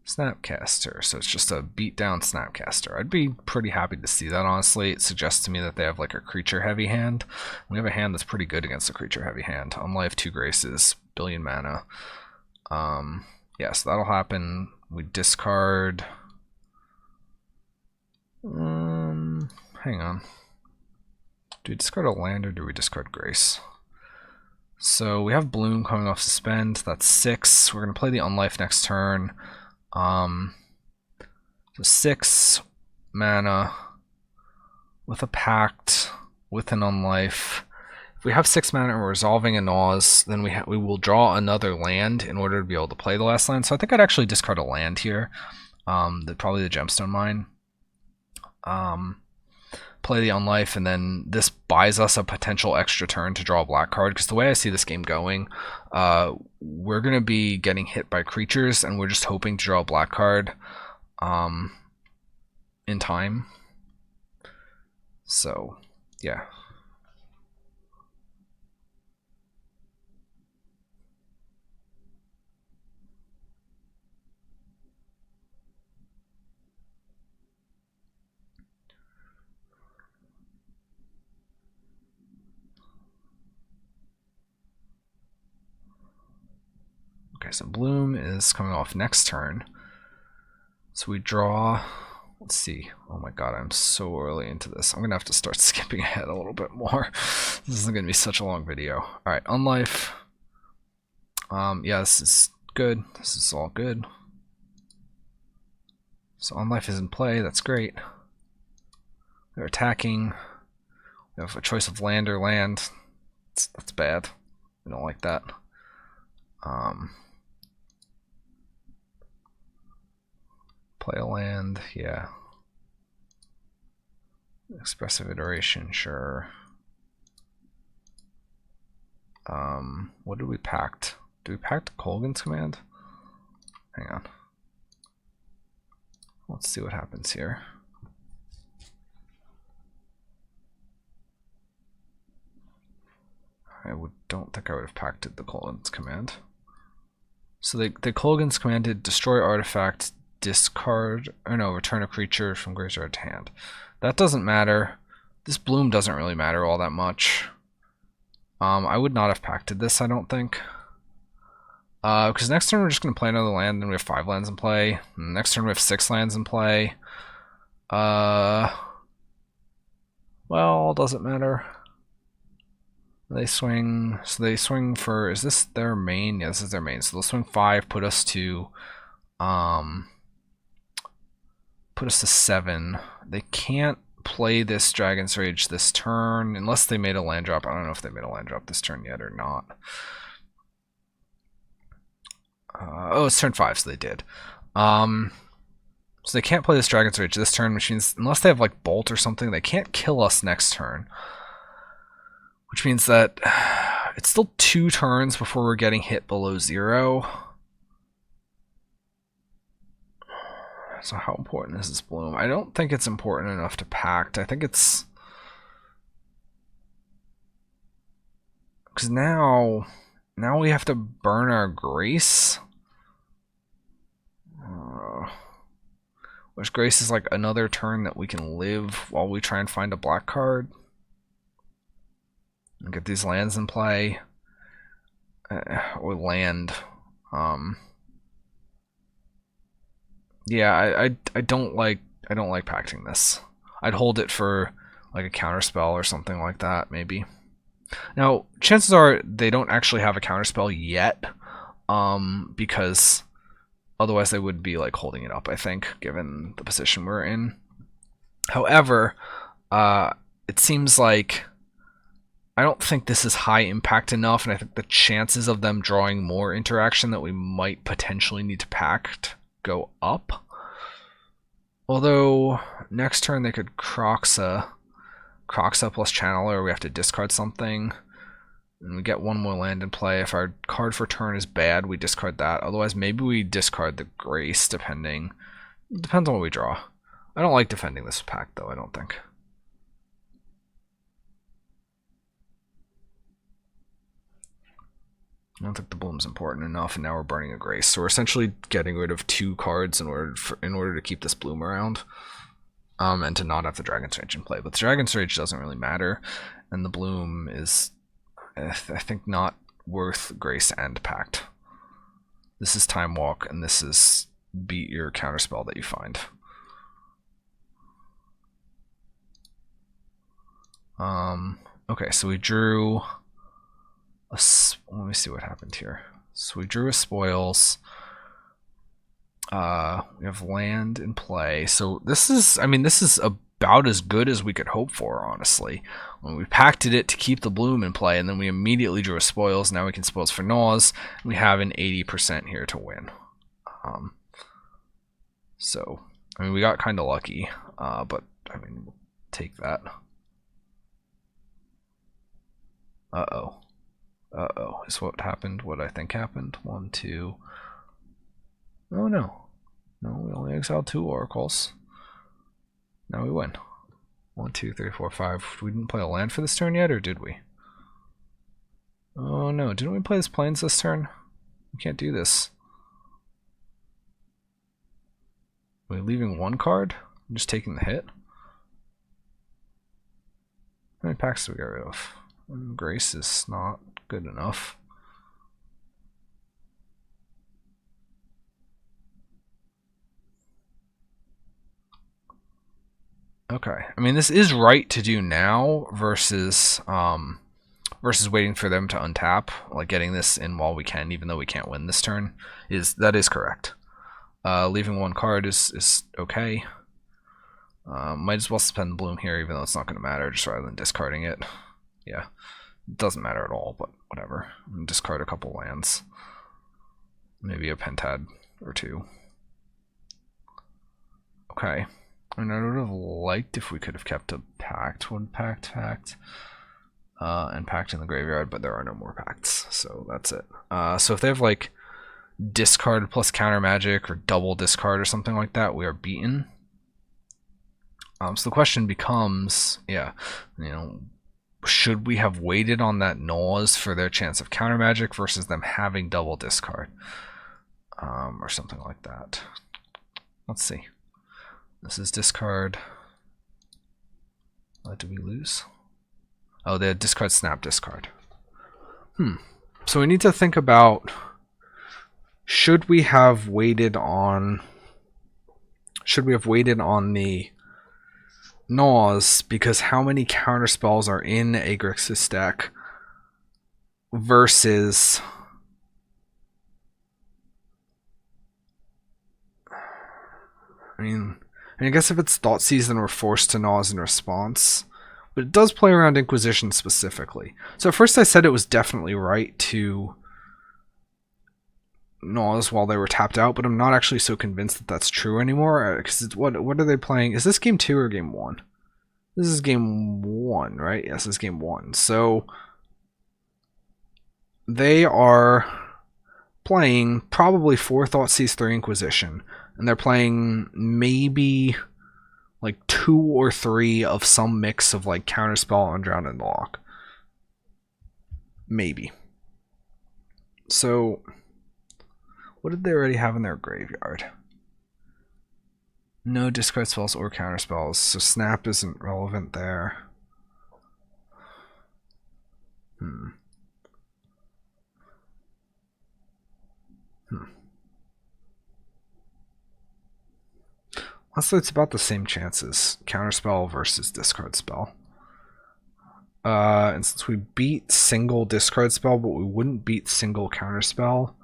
Snapcaster, so it's just a beat down Snapcaster. I'd be pretty happy to see that, honestly. It suggests to me that they have like a creature heavy hand. We have a hand that's pretty good against a creature heavy hand. Unlife, 2 Graces, billion mana. Yeah, so that'll happen. We discard. Hang on. Do we discard a land or do we discard Grace? So we have Bloom coming off Suspend. That's 6. We're gonna play the Unlife next turn. So 6 mana with a Pact, with an Unlife. If we have 6 mana and we're resolving a Naws, then we will draw another land in order to be able to play the last land. So I think I'd actually discard a land here. Probably the Gemstone Mine. Play the Unlife, and then this buys us a potential extra turn to draw a black card, because the way I see this game going, we're going to be getting hit by creatures, and we're just hoping to draw a black card in time. So, yeah. Okay, so Bloom is coming off next turn. So we draw, let's see. Oh my god, I'm so early into this. I'm going to have to start skipping ahead a little bit more. This isn't going to be such a long video. Alright, Unlife. Yeah, this is good. This is all good. So Unlife is in play, that's great. They're attacking. We have a choice of land or land. That's bad. We don't like that. Play a land, yeah. Expressive Iteration, sure. What did we pact? Did we pact Colgan's Command? Hang on. Let's see what happens here. don't think I would have packed the Kolaghan's command. So the Kolaghan's commanded destroy artifact, discard, or no, return a creature from graveyard to hand. That doesn't matter. This bloom doesn't really matter all that much. I would not have packed this, I don't think. Because next turn we're just going to play another land, then we have 5 lands in play. And next turn we have 6 lands in play. Well, does it matter? They swing, so they swing for, is this their main? Yeah, this is their main. So they'll swing 5, put us to 7. They can't play this Dragon's Rage this turn unless they made a land drop. I don't know if they made a land drop this turn yet or not. Oh, it's turn 5, so they did. So they can't play this Dragon's Rage this turn, which means unless they have like Bolt or something, they can't kill us next turn. Which means that it's still 2 turns before we're getting hit below 0. So how important is this bloom? I don't think it's important enough to pact. I think it's... because now we have to burn our Grace. Which Grace is like another turn that we can live while we try and find a black card. And get these lands in play. Or land. Yeah, I don't like pacting this. I'd hold it for like a counterspell or something like that, maybe. Now, chances are they don't actually have a counterspell yet, because otherwise they would be like holding it up, I think, given the position we're in. However, it seems like I don't think this is high impact enough, and I think the chances of them drawing more interaction that we might potentially need to pact go up. Although next turn they could Croxa plus Channeler, we have to discard something, and we get 1 more land in play. If our card for turn is bad, we discard that. Otherwise, maybe we discard the Grace, depends on what we draw. I don't like defending this pact though, I don't think. I don't think the bloom's important enough, and now we're burning a Grace. So we're essentially getting rid of 2 cards in order to keep this bloom around, and to not have the Dragon's Rage in play. But the Dragon's Rage doesn't really matter, and the bloom is, I think, not worth Grace and Pact. This is Time Walk, and this is beat your counterspell that you find. Okay, so we drew let me see what happened here. So we drew a spoils. We have land in play. So this is, I mean, this is about as good as we could hope for, honestly. When we pacted it to keep the bloom in play, and then we immediately drew a spoils. Now we can spoils for Naws. We have an 80% here to win. So, I mean, we got kind of lucky, but I mean, we'll take that. Uh-oh. Uh-oh, is what happened what I think happened? 1, 2. Oh no. No, we only exiled 2 oracles. Now we win. 1, 2, 3, 4, 5. We didn't play a land for this turn yet, or did we? Oh no, didn't we play this plains this turn? We can't do this. Are we leaving 1 card? I'm just taking the hit? How many packs do we get rid of? Grace is not good enough. Okay, I mean, this is right to do now versus waiting for them to untap, like getting this in while we can, even though we can't win this turn. That is correct. Leaving 1 card is okay. Might as well spend the bloom here, even though it's not going to matter, just rather than discarding it. Yeah, it doesn't matter at all, but whatever. Discard a couple lands. Maybe a Pentad or 2. Okay. I mean, I would have liked if we could have kept a pact. One pact, and pact in the graveyard, but there are no more pacts, so that's it. So if they have like discard plus counter magic or double discard or something like that, we are beaten. So the question becomes, yeah, you know, should we have waited on that Nose for their chance of counter magic versus them having double discard? Or something like that. Let's see. This is discard. What did we lose? Oh, they had discard, snap, discard. So we need to think about, should we have waited on the Nose, because how many counter spells are in a Grixis deck versus I guess if it's Thoughtseize, then we're forced to Nose in response. But it does play around Inquisition specifically. So at first I said it was definitely right to Nose while they were tapped out, but I'm not actually so convinced that that's true anymore. Because what are they playing? Is this game 2 or game 1? This is game 1, right? Yes, this is game 1. So they are playing probably 4 Thoughtseize, 3 Inquisition. And they're playing maybe like 2 or 3 of some mix of like Counterspell, Undrowned, and Lock. Maybe. So what did they already have in their graveyard? No discard spells or counterspells, so Snap isn't relevant there. So it's about the same chances. Counterspell versus discard spell. And since we beat single discard spell, but we wouldn't beat single counterspell.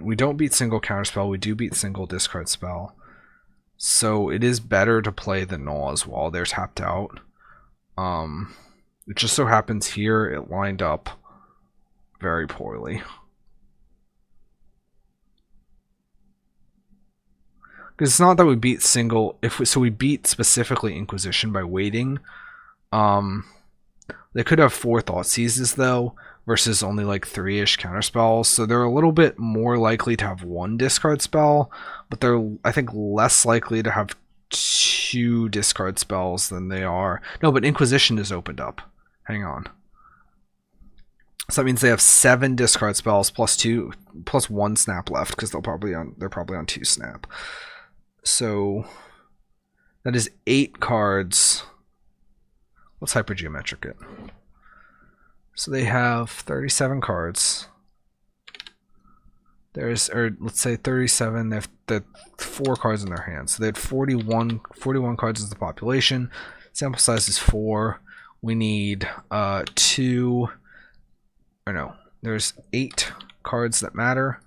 We don't beat single counterspell, we do beat single discard spell. So it is better to play the Nose while they're tapped out. It just so happens here it lined up very poorly. Because it's not that we beat single, so we beat specifically Inquisition by waiting. They could have 4 Thoughtseizes though, versus only like 3-ish counterspells, so they're a little bit more likely to have 1 discard spell, but they're, I think, less likely to have 2 discard spells than they are. No, but Inquisition is opened up. Hang on. So that means they have 7 discard spells plus 1 snap left, because they're probably on 2 snap. So that is 8 cards. Let's hypergeometric it. So they have 37 cards. Or let's say 37. They have 4 cards in their hands. So they had 41 cards as the population. Sample size is 4. We need 2. Or no, there's 8 cards that matter,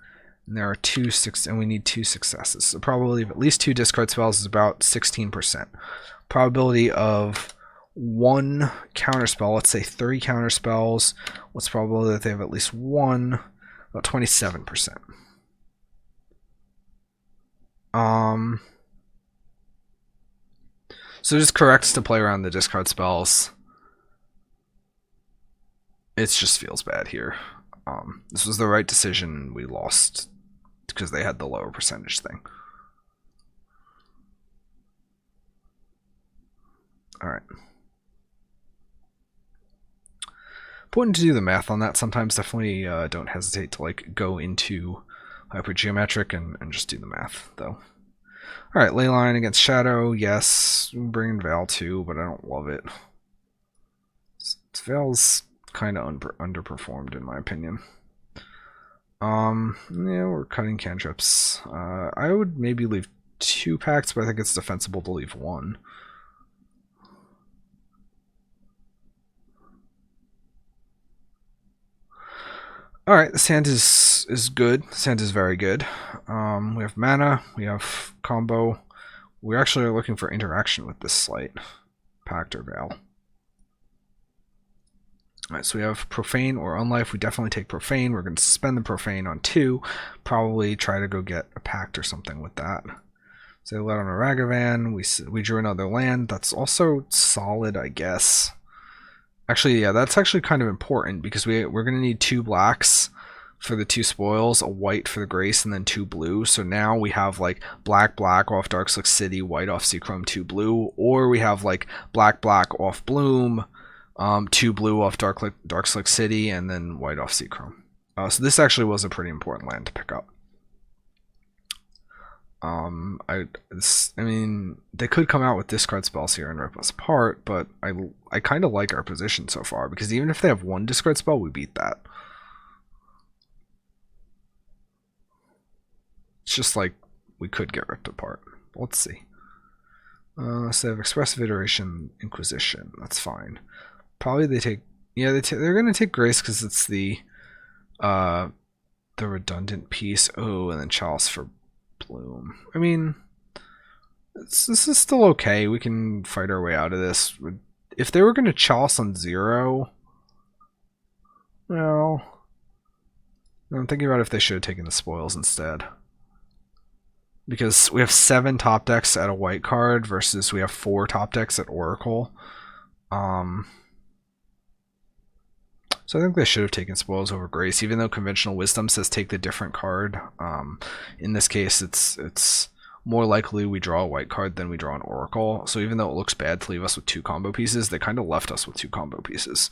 and there are 2 and we need 2 successes. So probability of at least 2 discard spells is about 16%. Probability of 1 counterspell, let's say 3 counterspells. What's the probability that they have at least 1? About 27%. So it is correct to play around the discard spells. It just feels bad here. This was the right decision. We lost because they had the lower percentage thing. Alright. Important to do the math on that sometimes. Definitely don't hesitate to like go into hypergeometric and just do the math though. Alright, Leyline against Shadow. Yes. Bring in Veil too, but I don't love it. Veil's kind of underperformed in my opinion. Yeah, we're cutting cantrips. I would maybe leave 2 packs, but I think it's defensible to leave 1. Alright, this hand is good. This hand is very good. We have mana, we have combo. We actually are looking for interaction with this slight. Pact or Veil. Alright, so we have Profane or Unlife. We definitely take Profane. We're going to suspend the Profane on 2. Probably try to go get a Pact or something with that. So they let on a Ragavan. We drew another land. That's also solid, I guess. Actually, yeah, that's actually kind of important because we're going to need 2 blacks for the 2 spoils, a white for the Grace, and then 2 blue. So now we have like black off Darkslick City, white off Seachrome, 2 blue, or we have like black off Bloom, 2 blue off Darkslick City, and then white off Seachrome. So this actually was a pretty important land to pick up. I mean, they could come out with discard spells here and rip us apart, but I kind of like our position so far, because even if they have 1 discard spell, we beat that. It's just like we could get ripped apart. Let's see. So they have Expressive Iteration, Inquisition. That's fine. Probably they take, yeah, they're gonna take Grace because it's the redundant piece. Oh, and then Chalice for Bloom. I mean, this is still okay. We can fight our way out of this. If they were going to Chalice on 0, well, I'm thinking about if they should have taken the spoils instead. Because we have 7 top decks at a white card versus we have 4 top decks at Oracle. So I think they should have taken spoils over Grace, even though conventional wisdom says take the different card. In this case, it's more likely we draw a white card than we draw an Oracle. So even though it looks bad to leave us with 2 combo pieces, they kind of left us with 2 combo pieces.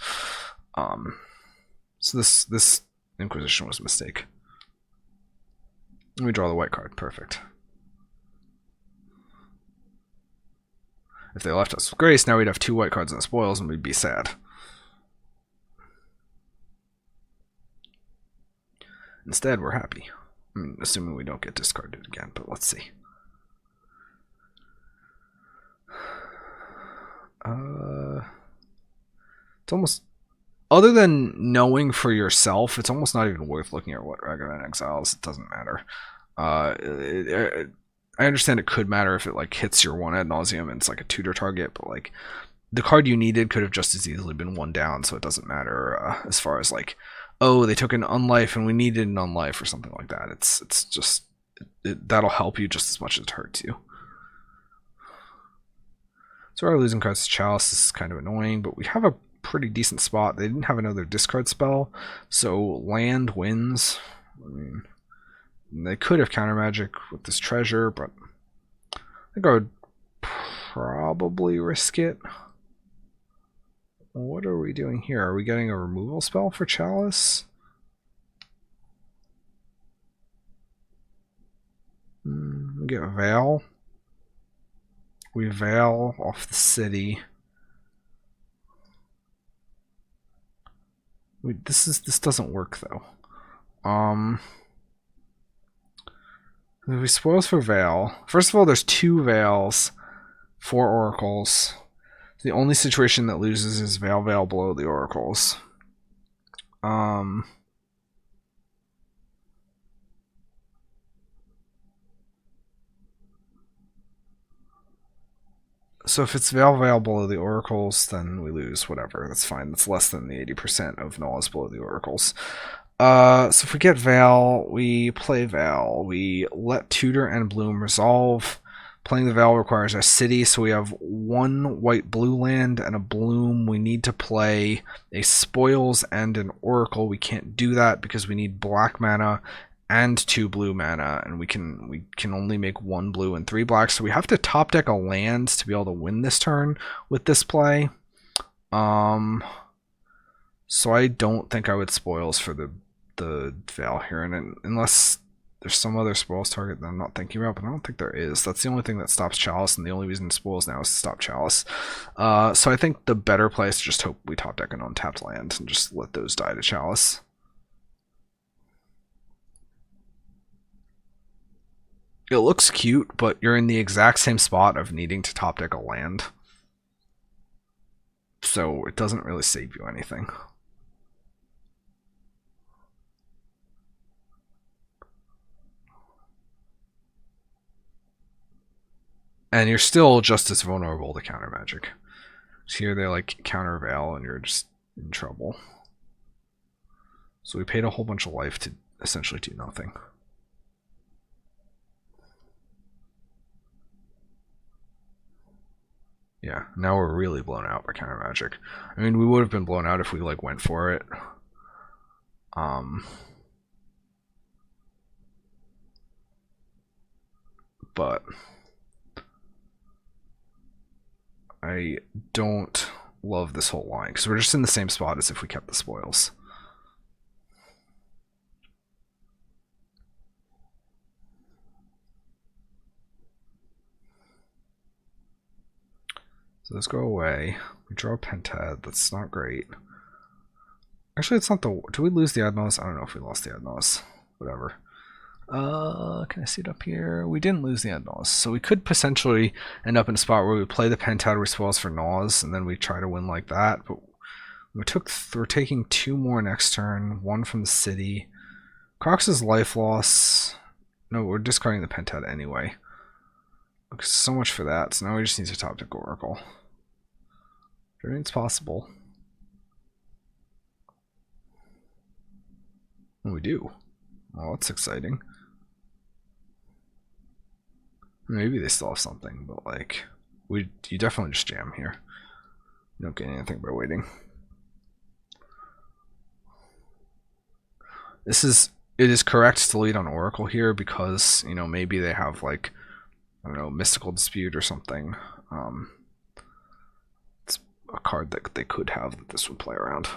So this Inquisition was a mistake. We draw the white card. Perfect. If they left us with Grace, now we'd have 2 white cards and the spoils, and we'd be sad. Instead, we're happy. I mean, assuming we don't get discarded again, but let's see. It's almost, other than knowing for yourself, it's almost not even worth looking at what Ragavan exiles. It doesn't matter. I understand it could matter if it like hits your 1 Ad Nauseam and it's like a tutor target, but like the card you needed could have just as easily been 1 down, so it doesn't matter as far as like, oh, they took an unlife and we needed an unlife or something like that. It's just, that'll help you just as much as it hurts you. So our losing cards to Chalice is kind of annoying, but we have a pretty decent spot. They didn't have another discard spell, so land wins. I mean, they could have counter magic with this treasure, but I think I would probably risk it. What are we doing here? Are we getting a removal spell for Chalice? We get Veil. We Veil off the city. This doesn't work though. We spoils for Veil. First of all, there's 2 Veils, 4 Oracles. The only situation that loses is Veil below the Oracles. So if it's Veil below the Oracles, then we lose, whatever. That's fine. That's less than the 80% of Nulls below the Oracles. So if we get Veil, we play Veil. We let Tutor and Bloom resolve. Playing the Veil requires a city, so we have 1 white-blue land and a Bloom. We need to play a Spoils and an Oracle. We can't do that because we need black mana and 2 blue mana, and we can only make 1 blue and 3 black. So we have to top deck a land to be able to win this turn with this play. So I don't think I would Spoils for the Veil here, and unless there's some other spoils target that I'm not thinking about, but I don't think there is. That's the only thing that stops Chalice, and the only reason it spoils now is to stop Chalice. So I think the better play is to just hope we top deck an untapped land and just let those die to Chalice. It looks cute, but you're in the exact same spot of needing to top deck a land. So it doesn't really save you anything. And you're still just as vulnerable to counter magic. So here they like counter Veil and you're just in trouble. So we paid a whole bunch of life to essentially do nothing. Yeah, now we're really blown out by counter magic. I mean, we would have been blown out if we like went for it. but I don't love this whole line because we're just in the same spot as if we kept the spoils. So those go away. We draw a pentad. That's not great. Actually, it's not the... Do we lose the Ad Nauseam? I don't know if we lost the Ad Nauseam. Whatever. Can I see it up here? We didn't lose the Ad Nauseam. So we could potentially end up in a spot where we play the pentad, we spoils for Naus, and then we try to win like that. But we're taking 2 more next turn. 1 from the city. Crox's life loss. No, we're discarding the pentad anyway. Okay, so much for that. So now we just need to top deck Oracle. I mean, it's possible. And we do. Well, that's exciting. Maybe they still have something, but like, you definitely just jam here. You don't get anything by waiting. It is correct to lead on Oracle here because, you know, maybe they have like, I don't know, Mystical Dispute or something. It's a card that they could have that this would play around.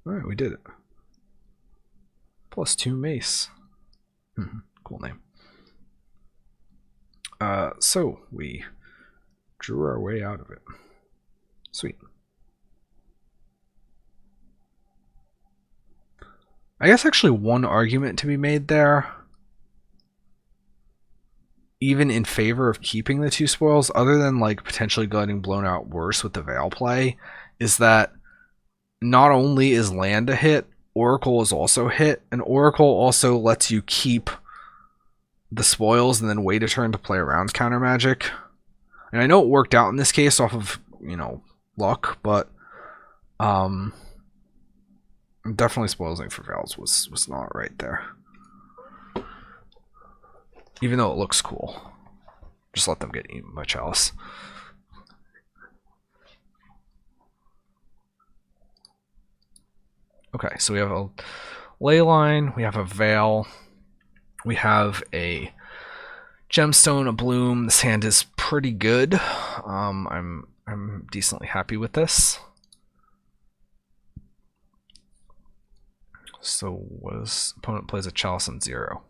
Alright, we did it. +2 mace. Cool name. So we drew our way out of it. Sweet. I guess actually one argument to be made there, even in favor of keeping the 2 spoils, other than like potentially getting blown out worse with the Veil play, is that not only is land a hit, Oracle is also a hit, and Oracle also lets you keep the spoils and then wait a turn to play around counter magic. And I know it worked out in this case off of, you know, luck, but definitely spoiling for Veils was not right there. Even though it looks cool. Just let them get eaten by Chalice. Okay, so we have a Leyline, we have a Veil, we have a Gemstone, a Bloom. This hand is pretty good. I'm decently happy with this. So opponent plays a Chalice on 0.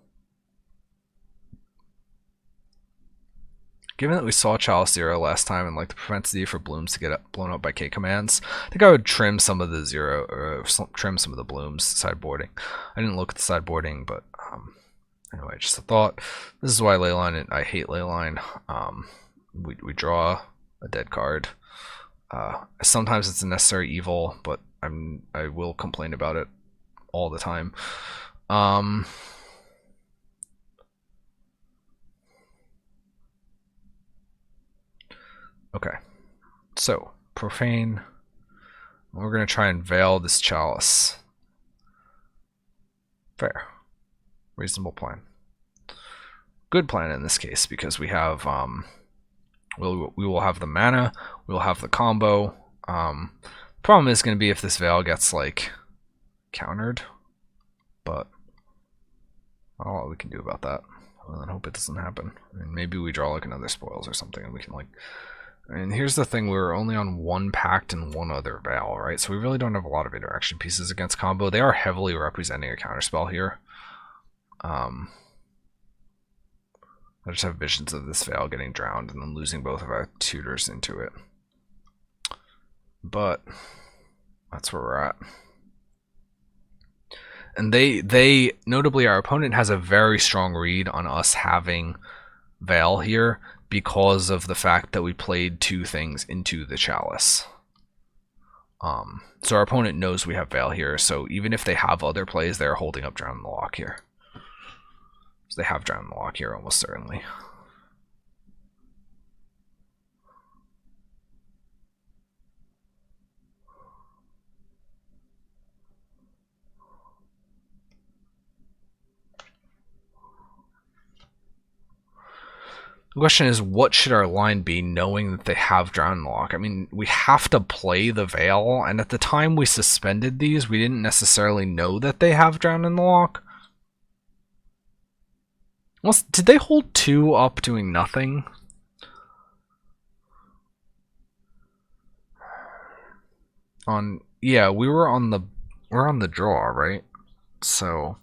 Given that we saw Chalice 0 last time and like the propensity for blooms to get blown up by K commands, I think I would trim some of the trim some of the blooms sideboarding. I didn't look at the sideboarding, but anyway, just a thought. This is why Leyline, I hate Leyline. We draw a dead card. Sometimes it's a necessary evil, but I will complain about it all the time. Okay, so Profane. We're going to try and Veil this Chalice. Fair. Reasonable plan. Good plan in this case because we have we will have the mana, we will have the combo. Problem is going to be if this Veil gets like countered, but I don't know what we can do about that. Well, then hope it doesn't happen. I mean, maybe we draw like another spoils or something and we can like. And here's the thing, we were only on 1 Pact and 1 other Veil, right? So we really don't have a lot of interaction pieces against combo. They are heavily representing a counterspell here. I just have visions of this Veil getting drowned and then losing both of our tutors into it. But that's where we're at. And they notably, our opponent has a very strong read on us having Veil here, because of the fact that we played 2 things into the Chalice. So our opponent knows we have Veil here, so even if they have other plays, they're holding up Drown in the Loch here. So they have Drown in the Loch here almost certainly. The question is, what should our line be knowing that they have Drown in the Loch? I mean, we have to play the Veil, and at the time we suspended these, we didn't necessarily know that they have Drown in the Loch. Well, did they hold 2 up doing nothing? Yeah, we're on the draw, right? So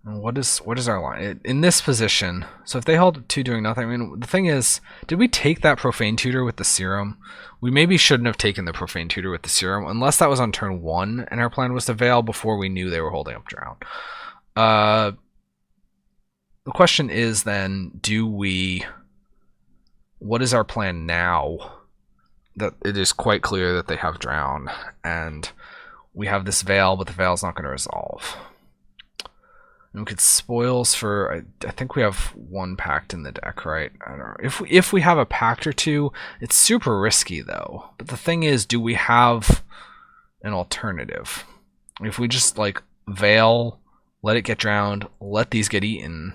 what is our line in this position? So if they held 2 doing nothing, I mean, the thing is, did we take that Profane Tutor with the Serum? We maybe shouldn't have taken the Profane Tutor with the Serum, unless that was on turn 1 and our plan was to Veil before we knew they were holding up Drown. The question is then, what is our plan now that it is quite clear that they have Drown, and we have this Veil, but the Veil's not going to resolve? And we could Spoils for, I think we have 1 Pact in the deck, right? I don't know. If we have a Pact or 2, it's super risky though. But the thing is, do we have an alternative? If we just like Veil, let it get drowned, let these get eaten.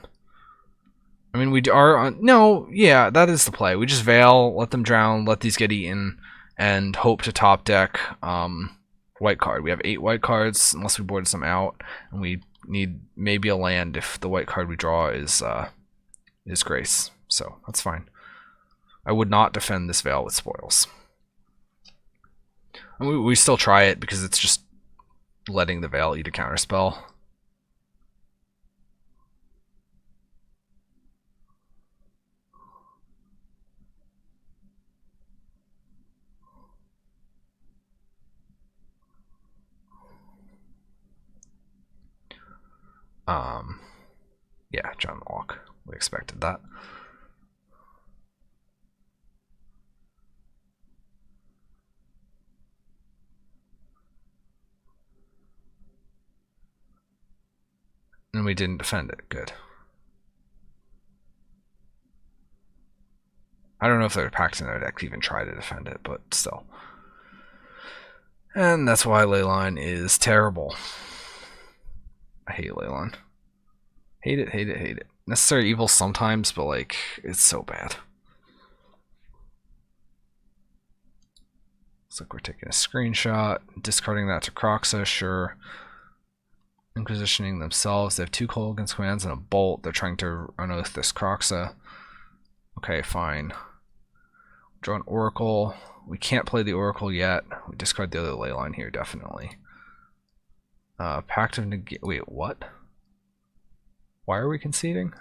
I mean, we are no, yeah, that is the play. We just Veil, let them drown, let these get eaten, and hope to top deck white card. We have 8 white cards unless we board some out, and we need maybe a land if the white card we draw is Grace. So that's fine. I would not defend this Veil with Spoils. And we still try it because it's just letting the Veil eat a counterspell. Yeah, John Walk. We expected that. And we didn't defend it. Good. I don't know if their packs in their deck even try to defend it, but still. And that's why Leyline is terrible. I hate Leyline. Hate it, hate it, hate it. Necessary evil sometimes, but like, it's so bad. Looks like we're taking a screenshot, discarding that to Croxa, sure. Inquisitioning themselves. They have 2 cold against commands and a bolt. They're trying to unearth this Croxa. Okay, fine. Draw an Oracle. We can't play the Oracle yet. We discard the other Leyline here, definitely. Pact of Negate. Wait, what? Why are we conceding?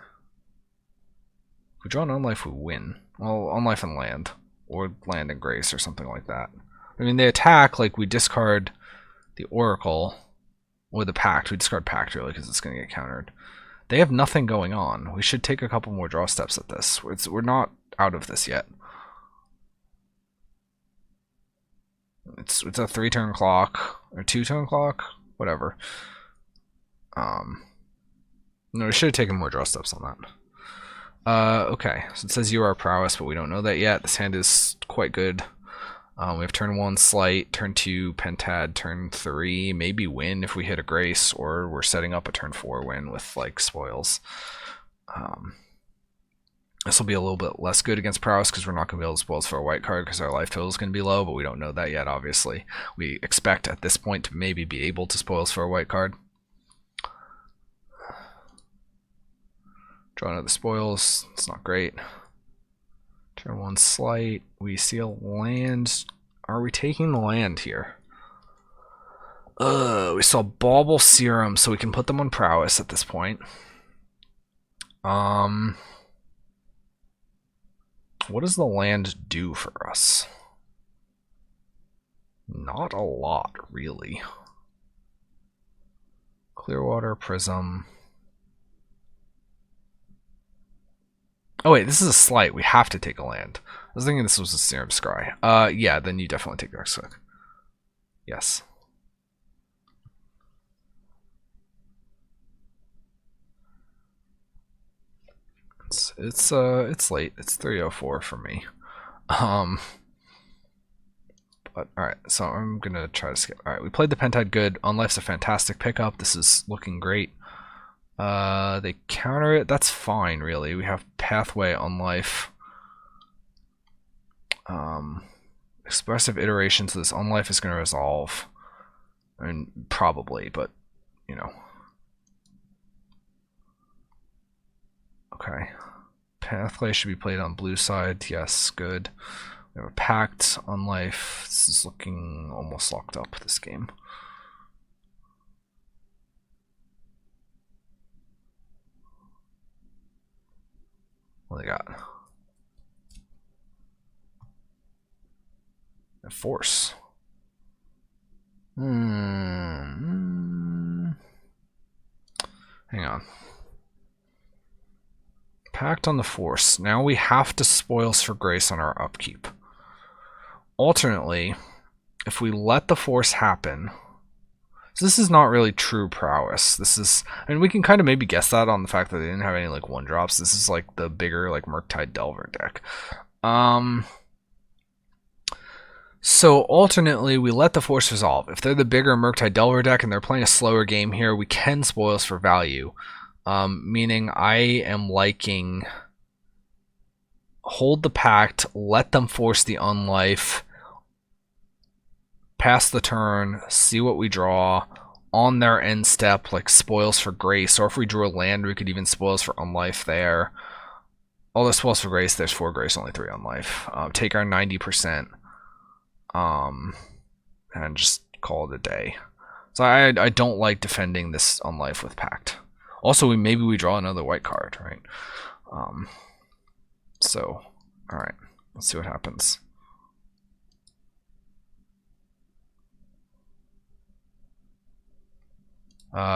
If we draw an Unlife, we win. Well, Unlife and land. Or land and Grace or something like that. I mean, they attack, like, we discard the Oracle. Or the Pact. We discard Pact, really, because it's going to get countered. They have nothing going on. We should take a couple more draw steps at this. We're not out of this yet. It's a 3-turn clock. Or 2-turn clock. Whatever. No, we should have taken more draw steps on that. Okay, so it says you are prowess, but we don't know that yet. This hand is quite good. We have turn 1 Slight, turn 2 Pentad, turn 3 maybe win if we hit a Grace, or we're setting up a turn 4 win with like Spoils. This will be a little bit less good against prowess because we're not going to be able to Spoils for a white card because our life total is going to be low, but we don't know that yet, obviously. We expect at this point to maybe be able to Spoils for a white card. Draw another Spoils. It's not great. Turn 1 Slight. We see a land. Are we taking the land here? We saw Bauble Serum, so we can put them on prowess at this point. What does the land do for us? Not a lot, really. Clearwater, Prism. Oh wait, this is a Slight. We have to take a land. I was thinking this was a Serum Scry. Yeah, then you definitely take the Hexclick. Yes. It's late. It's 3:04 for me. But alright, so I'm gonna try to skip. Alright, we played the Pentad good. Unlife's a fantastic pickup. This is looking great. They counter it. That's fine, really. We have Pathway Unlife. Expressive iteration, so this Unlife is going to resolve. I mean, probably, but, you know. Okay. Pathway should be played on blue side. Yes, good. We have a Pact on life. This is looking almost locked up, this game. What do they got? A Force. Hang on. Pact on the Force. Now we have to Spoils for Grace on our upkeep. Alternately, if we let the Force happen, so this is not really true prowess. This is, I mean, we can kind of maybe guess that on the fact that they didn't have any like 1-drops. This is like the bigger like Murktide Delver deck. So alternately, we let the Force resolve. If they're the bigger Murktide Delver deck and they're playing a slower game here, we can Spoils for value. Meaning I am liking hold the Pact, let them force the Unlife, pass the turn, see what we draw, on their end step, like Spoils for Grace, or if we drew a land, we could even Spoils for Unlife there. All the Spoils for Grace, there's 4 Grace, only 3 Unlife. Take our 90%, and just call it a day. So I don't like defending this Unlife with Pact. Also, maybe we draw another white card, right? So, alright, let's see what happens.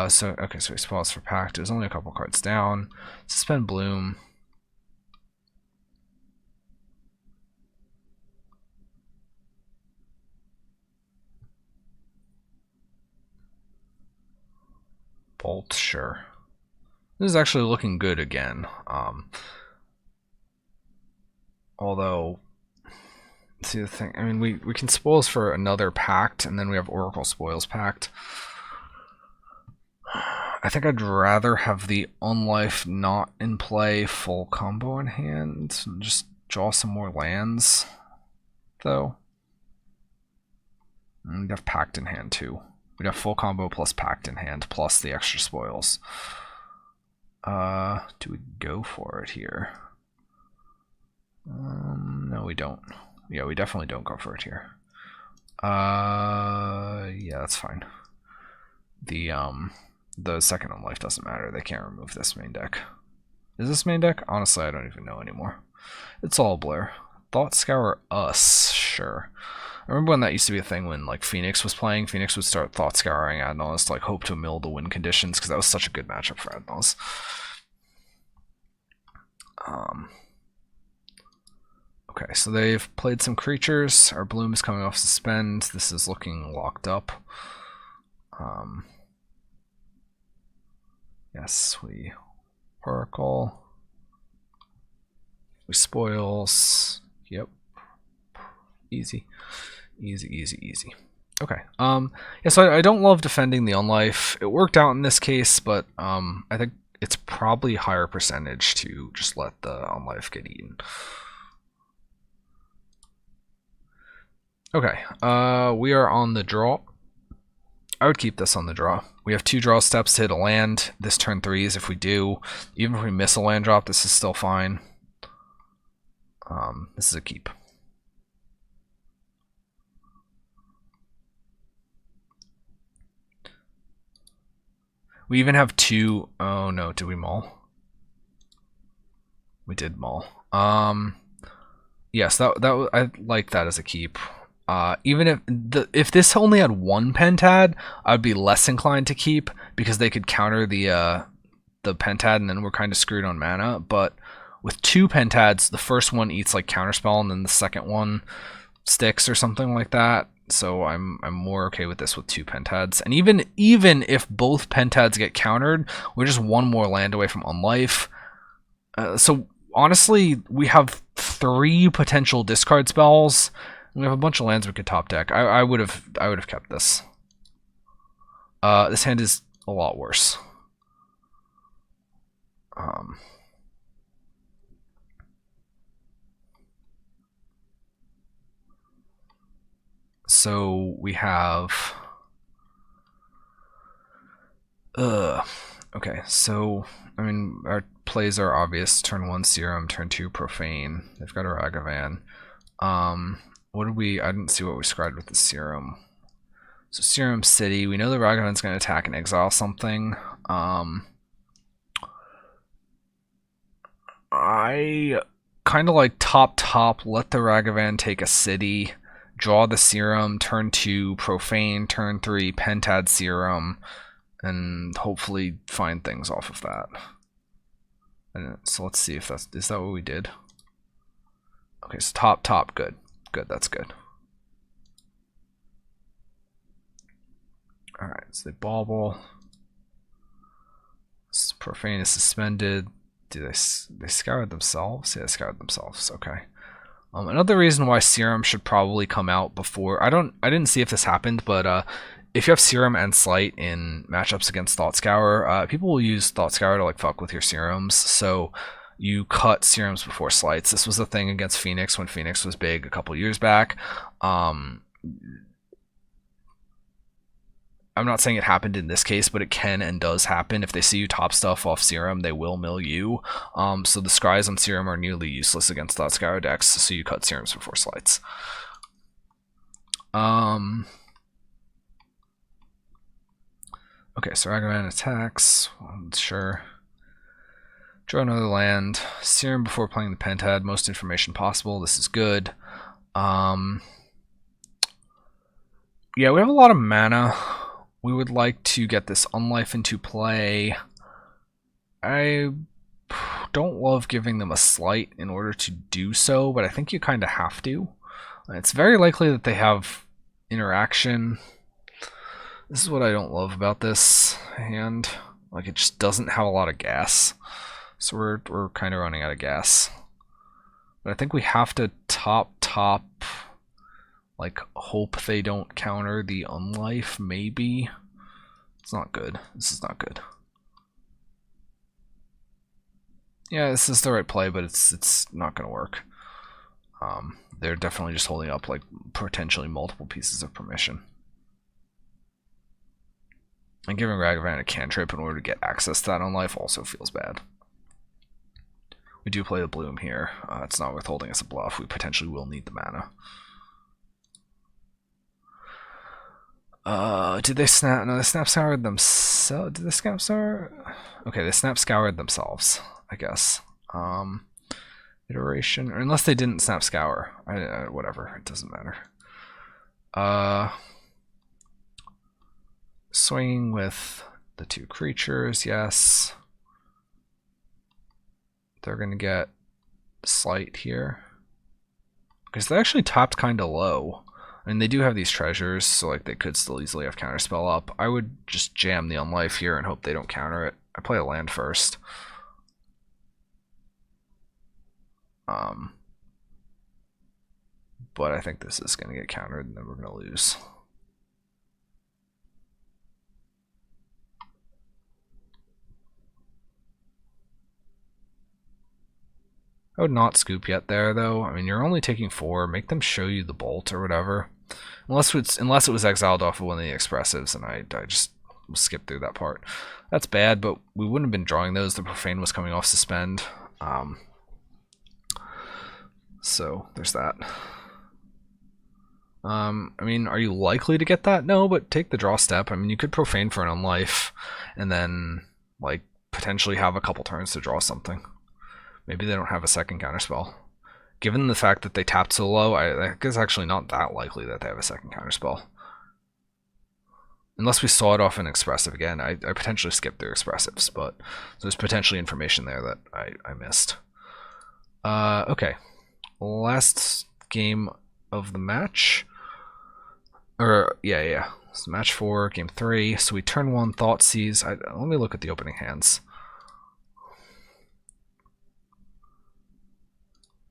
So we Spoils for Pact. There's only a couple cards down. Suspend Bloom. Bolt, sure. This is actually looking good again. Although, see the thing, I mean, we can Spoils for another Pact, and then we have Oracle Spoils Pact. I think I'd rather have the Unlife not in play, full combo in hand, and just draw some more lands, though. And we'd have Pact in hand, too. We'd have full combo plus Pact in hand, plus the extra spoils. Do we go for it here? No, we don't. Yeah, we definitely don't go for it here. Yeah, that's fine. The second Unlife doesn't matter. They can't remove this main deck. Is this main deck? Honestly, I don't even know anymore. It's all blur. Thought Scour Us, sure. I remember when that used to be a thing when like Phoenix was playing. Phoenix would start Thought Scouring Ad Nauseam to like hope to mill the win conditions because that was such a good matchup for Ad Nauseam. Okay, so they've played some creatures. Our Bloom is coming off Suspend. This is looking locked up. Yes, we Oracle. We Spoils. Yep. Easy. Easy, easy, easy. Okay. Yeah, so I don't love defending the Unlife. It worked out in this case, but I think it's probably higher percentage to just let the Unlife get eaten. Okay, we are on the draw. I would keep this on the draw. We have 2 draw steps to hit a land. This turn 3 is if we do. Even if we miss a land drop, this is still fine. This is a keep. We even have 2. Oh no, did we maul? We did maul. Yes, that I like that as a keep. Even if this only had 1 Pentad, I'd be less inclined to keep because they could counter the Pentad and then we're kind of screwed on mana. But with 2 Pentads, the first one eats like counterspell and then the second one sticks or something like that. So I'm more okay with this with 2 Pentads. And even if both Pentads get countered, we're just 1 more land away from Unlife. So honestly, we have 3 potential discard spells. We have a bunch of lands we could top deck. I would have kept this. This hand is a lot worse. So we have. Okay, so I mean our plays are obvious. Turn 1 Serum, turn 2 Profane. They've got a Ragavan. What did we? I didn't see what we scried with the Serum. So Serum City. We know the Ragavan's going to attack and exile something. I kind of like top, let the Ragavan take a city, draw the Serum, turn 2, Profane, turn 3, Pentad Serum, and hopefully find things off of that. And so let's see if is that what we did? Okay, so top, good. Good, that's good. Alright, so they bauble. Profane is suspended. Do they scoured themselves? Yeah, they scoured themselves. Okay. Another reason why Serum should probably come out before I didn't see if this happened, but if you have Serum and Slight in matchups against Thought Scour, people will use Thought Scour to like fuck with your Serums. So you cut Serums before Slights. This was a thing against Phoenix when Phoenix was big a couple years back. I'm not saying it happened in this case, but it can and does happen. If they see you top stuff off Serum, they will mill you. So the scries on Serum are nearly useless against Thought Scour decks, so you cut Serums before Slights. Okay, so Ragavan attacks. Sure. Draw another land. Serum before playing the Pentad. Most information possible. This is good. Yeah, we have a lot of mana. We would like to get this Unlife into play. I don't love giving them a Slight in order to do so, but I think you kind of have to. It's very likely that they have interaction. This is what I don't love about this hand. Like, it just doesn't have a lot of gas. So we're kind of running out of gas. But I think we have to top, like, hope they don't counter the Unlife, maybe. It's not good. This is not good. Yeah, this is the right play, but it's not going to work. They're definitely just holding up, like, potentially multiple pieces of permission. And giving Ragavan a cantrip in order to get access to that Unlife also feels bad. We do play the Bloom here. It's not worth holding as a bluff. We potentially will need the mana. Did they snap? No, they snap scoured themselves. Did they snap scour? Okay, they snap scoured themselves, I guess. Iteration, or unless they didn't snap scour. Whatever, it doesn't matter. Swinging with the 2 creatures, yes. They're gonna get Slight here. Because they actually topped kind of low. I mean, they do have these treasures, so like they could still easily have counterspell up. I would just jam the Unlife here and hope they don't counter it. I play a land first. But I think this is going to get countered and then we're going to lose. I would not scoop yet there, though. I mean, you're only taking 4. Make them show you the bolt or whatever. Unless it was exiled off of one of the expressives, and I just skipped through that part. That's bad, but we wouldn't have been drawing those. The Profane was coming off suspend. So there's that. I mean, are you likely to get that? No, but take the draw step. I mean, you could Profane for an Unlife, and then like potentially have a couple turns to draw something. Maybe they don't have a second counterspell. Given the fact that they tapped so low, I think it's actually not that likely that they have a second counterspell. Unless we saw it off in Expressive again. I potentially skipped their Expressives, but there's potentially information there that I missed. Okay. Last game of the match. Yeah. So match 4, game 3. So we turn 1, Thoughtseize. Let me look at the opening hands.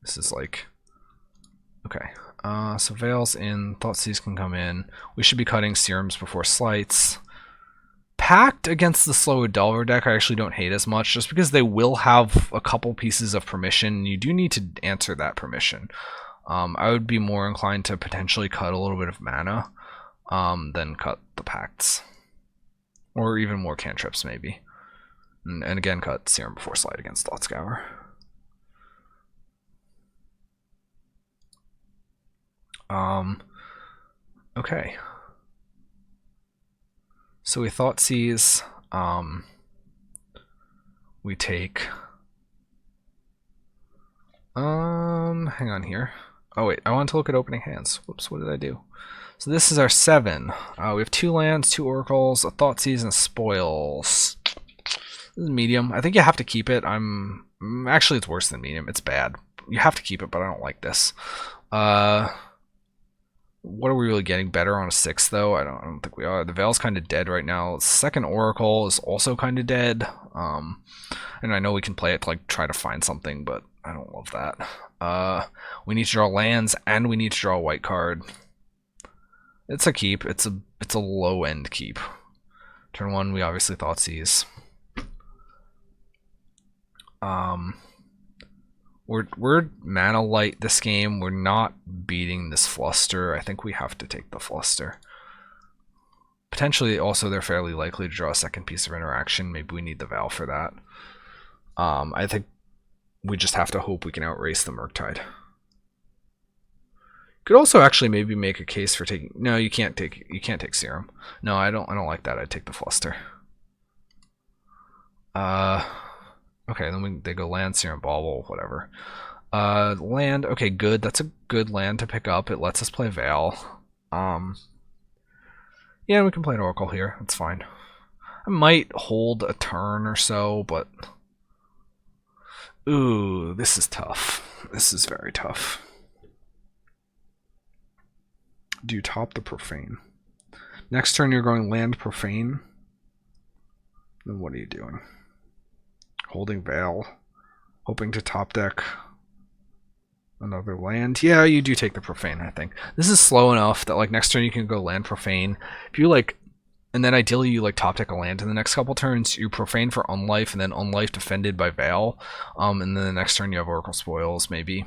This is like, okay. So Veil's in, Thoughtseize can come in. We should be cutting Serums before Slights. Pact against the slow Delver deck I actually don't hate as much, just because they will have a couple pieces of permission. You do need to answer that permission. I would be more inclined to potentially cut a little bit of mana than cut the Pacts. Or even more cantrips, maybe. And again, cut Serum before Slide against Thought Scour. Okay. So we Thought Seize. We take. Hang on here. Oh wait, I want to look at opening hands. Whoops, what did I do? So this is our 7. We have 2 lands, 2 oracles, a Thought Seize, and spoils. This is medium. I think you have to keep it. Actually, it's worse than medium. It's bad. You have to keep it, but I don't like this. What are we really getting? Better on a 6 though? I don't think we are. The Veil's kind of dead right now. Second Oracle is also kind of dead. And I know we can play it to like try to find something, but I don't love that. We need to draw lands and we need to draw a white card. It's a keep. It's a low end keep. Turn 1, we obviously Thought Seize. We're mana light this game. We're not beating this fluster. I think we have to take the fluster. Potentially, also, they're fairly likely to draw a second piece of interaction. Maybe we need the Val for that. I think we just have to hope we can outrace the Murktide. Could also actually maybe make a case for taking. No, you can't take Serum. No, I don't like that. I'd take the fluster. Okay, then they go land, Serum, Bauble, whatever. Land, okay, good. That's a good land to pick up. It lets us play Veil. Yeah, we can play an Oracle here. That's fine. I might hold a turn or so, but... Ooh, this is tough. This is very tough. Do you top the Profane? Next turn you're going land Profane. Then what are you doing? Holding Veil, hoping to top deck another land. Yeah, you do take the Profane, I think. This is slow enough that like next turn you can go land Profane. If you like, and then ideally you like top deck a land in the next couple turns, you Profane for Unlife and then Unlife defended by Veil. And then the next turn you have Oracle Spoils, maybe.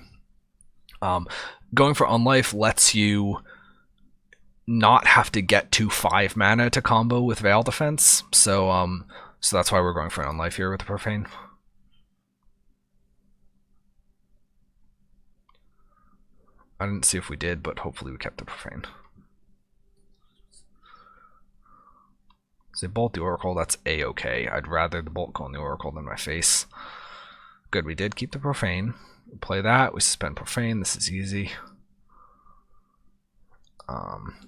Going for Unlife lets you not have to get to 5 mana to combo with Veil defense. So that's why we're going for an Unlife here with the Profane. I didn't see if we did, but hopefully we kept the Profane. So they bolt the Oracle, that's A-okay. I'd rather the bolt go on the Oracle than my face. Good, we did keep the Profane. We play that, we suspend Profane, this is easy.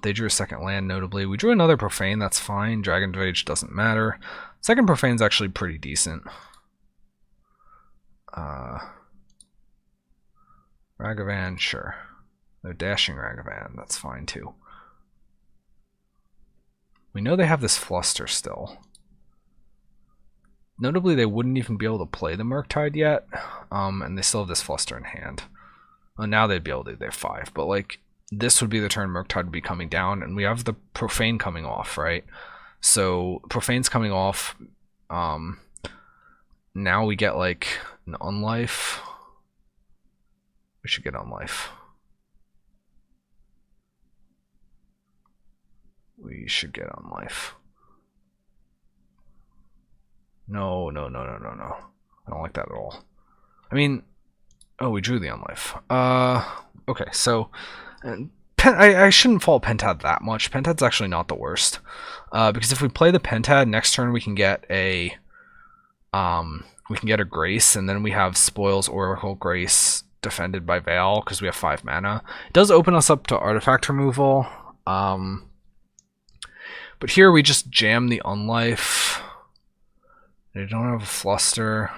They drew a second land, notably. We drew another Profane, that's fine. Dragon Rage doesn't matter. Second Profane's actually pretty decent. Ragavan, sure. They're dashing Ragavan, that's fine too. We know they have this fluster still. Notably, they wouldn't even be able to play the Murktide yet, and they still have this fluster in hand. Well, now they'd be able to, they're 5, but like, this would be the turn Murktide would be coming down, and we have the Profane coming off, right? So, Profane's coming off. Now we get like an Unlife. We should get Unlife. We should get Unlife. No. I don't like that at all. I mean, oh, we drew the Unlife. Okay, so I shouldn't fault Pentad that much. Pentad's actually not the worst, because if we play the Pentad next turn, we can get a Grace, and then we have Spoils, Oracle, Grace defended by Veil because we have 5 mana. It does open us up to artifact removal, but here we just jam the Unlife. They don't have a fluster.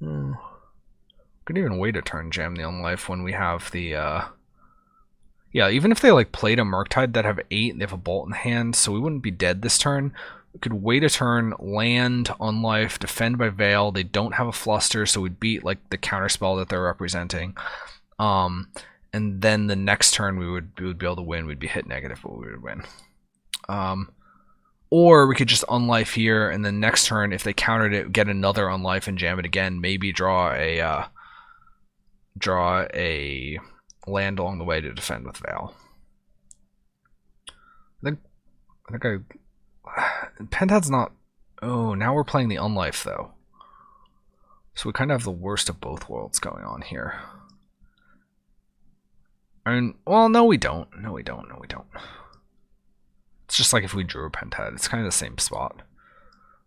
Could even wait a turn, jam the Unlife when we have the yeah, even if they like played a Murktide that have 8 and they have a bolt in hand, so we wouldn't be dead this turn. We could wait a turn, land, Unlife, defend by Veil. They don't have a fluster, so we'd beat like the counterspell that they're representing. And then the next turn we would be able to win. We'd be hit negative, but we would win. Or we could just Unlife here, and then next turn, if they countered it, get another Unlife and jam it again. Maybe draw a land along the way to defend with Veil. I think Pentad's not Oh, now we're playing the Unlife, though. So we kind of have the worst of both worlds going on here. And, well, no we don't. No we don't. No we don't. It's just like if we drew a Pentad. It's kind of the same spot.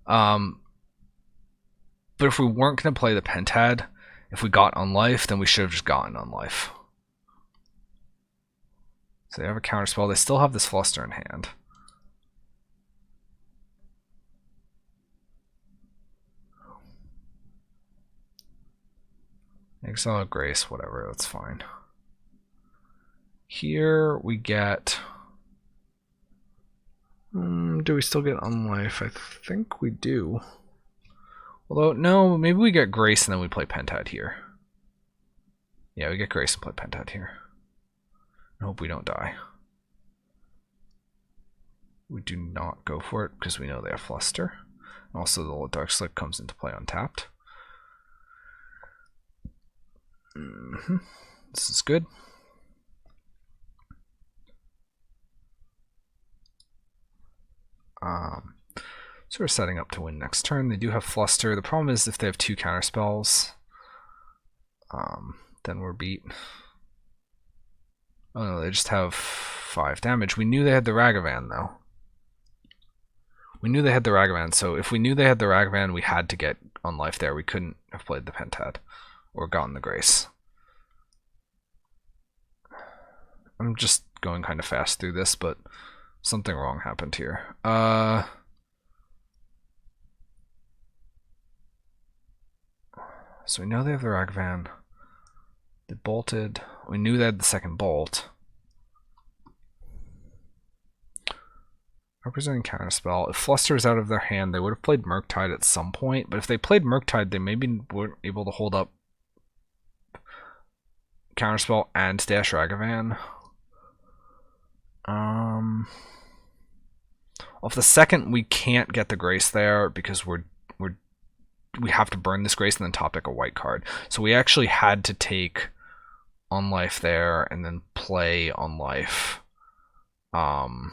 But if we weren't going to play the Pentad, if we got Unlife, then we should have just gotten Unlife. So they have a counterspell. They still have this Fluster in hand. Exile, Grace, whatever, that's fine. Here we get... do we still get Unlife? I think we do. Although, no, maybe we get Grace and then we play Pentad here. Yeah, we get Grace and play Pentad here. I hope we don't die. We do not go for it because we know they have Fluster. Also, the Dark Slip comes into play untapped. This is good. So we're setting up to win next turn. They do have Fluster. The problem is if they have 2 counterspells, then we're beat. Oh no, they just have 5 damage. We knew they had the Ragavan though. We knew they had the Ragavan, so if we knew they had the Ragavan, we had to get Unlife there. We couldn't have played the Pentad or gotten the Grace. I'm just going kind of fast through this, but something wrong happened here. So we know they have the Ragavan. They bolted. We knew they had the second bolt. Representing counterspell. If Fluster is out of their hand, they would have played Murktide at some point, but if they played Murktide, they maybe weren't able to hold up counterspell and stash Ragavan. Off the second, we can't get the Grace there because we have to burn this Grace and then top deck a white card. So we actually had to take Unlife there and then play Unlife. And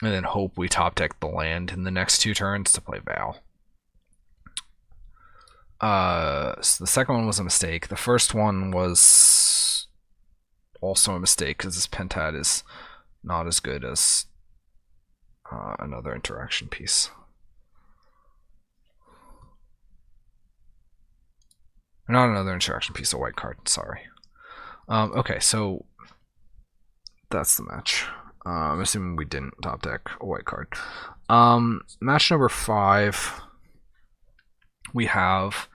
then hope we top deck the land in the next 2 turns to play Val. So the second one was a mistake. The first one was also a mistake because this Pentad is not as good as another interaction piece. Not another interaction piece, a white card, sorry. Okay, so that's the match. I'm assuming we didn't top deck a white card. Match number 5, we have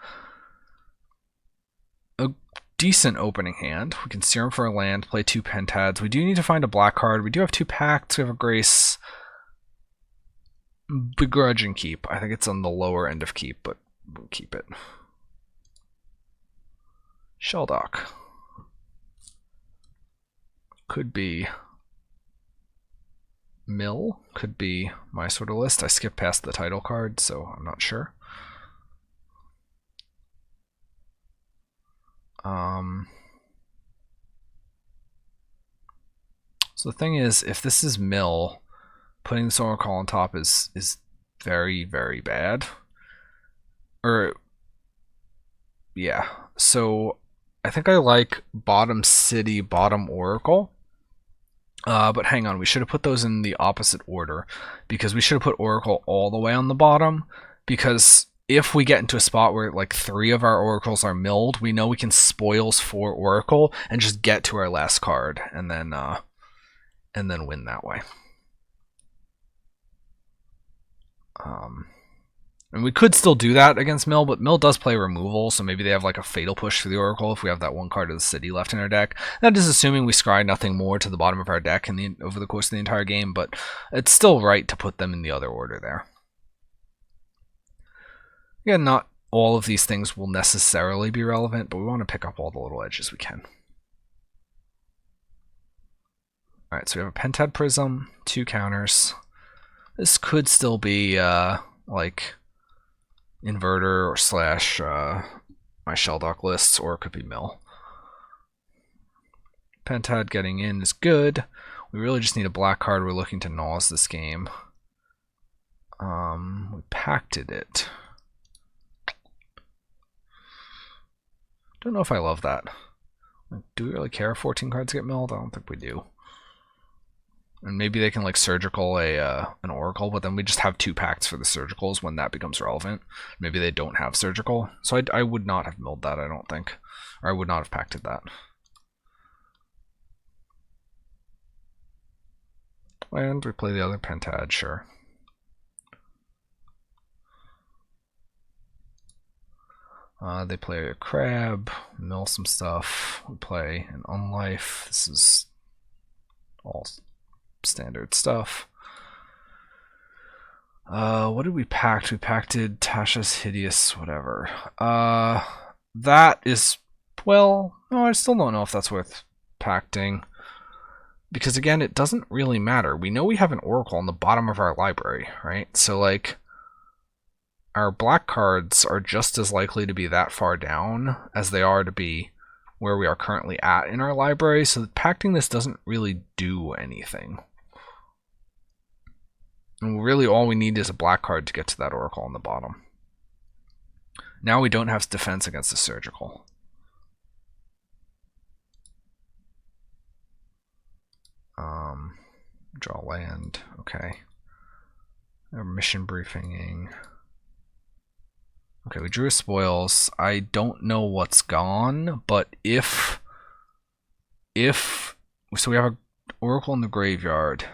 a decent opening hand. We can Serum for a land, play 2 Pentads. We do need to find a black card. We do have 2 Pacts. We have a Grace. Begrudge and keep. I think it's on the lower end of keep, but we'll keep it. Shelldock. Could be Mill. Could be my sort of list. I skipped past the title card, so I'm not sure. So the thing is, if this is Mill, putting the Solar Call on top is very, very bad. Or, yeah. So I think I like bottom City, bottom Oracle. But hang on, we should have put those in the opposite order, because we should have put Oracle all the way on the bottom, because if we get into a spot where like 3 of our Oracles are milled, we know we can spoils 4 Oracle and just get to our last card and then win that way. And we could still do that against Mill, but Mill does play removal, so maybe they have like a Fatal Push for the Oracle if we have that 1 card of the City left in our deck. That is assuming we scry nothing more to the bottom of our deck over the course of the entire game, but it's still right to put them in the other order there. Again, not all of these things will necessarily be relevant, but we want to pick up all the little edges we can. Alright, so we have a Pentad Prism, 2 counters. This could still be like Inverter or slash my Shelldock lists, or it could be Mill. Pentad getting in is good. We really just need a black card. We're looking to Nause this game. We pacted it. Don't know if I love that. Do we really care if 14 cards get milled? I don't think we do. And maybe they can like surgical an oracle, but then we just have 2 packs for the surgicals when that becomes relevant. Maybe they don't have surgical. So I would not have milled that, I don't think. Or I would not have pacted that. And we play the other Pentad, sure. They play a crab, mill some stuff. We play an unlife. This is all standard stuff. What did we pact? We pacted Tasha's Hideous whatever. That is, well, no, I still don't know if that's worth pacting. Because again, it doesn't really matter. We know we have an Oracle on the bottom of our library, right? So like, our black cards are just as likely to be that far down as they are to be where we are currently at in our library, so pacting this doesn't really do anything. And really all we need is a black card to get to that Oracle on the bottom. Now we don't have defense against the surgical. Draw land, okay. Mission briefing. Okay, we drew a spoils. I don't know what's gone, but if so we have an Oracle in the graveyard.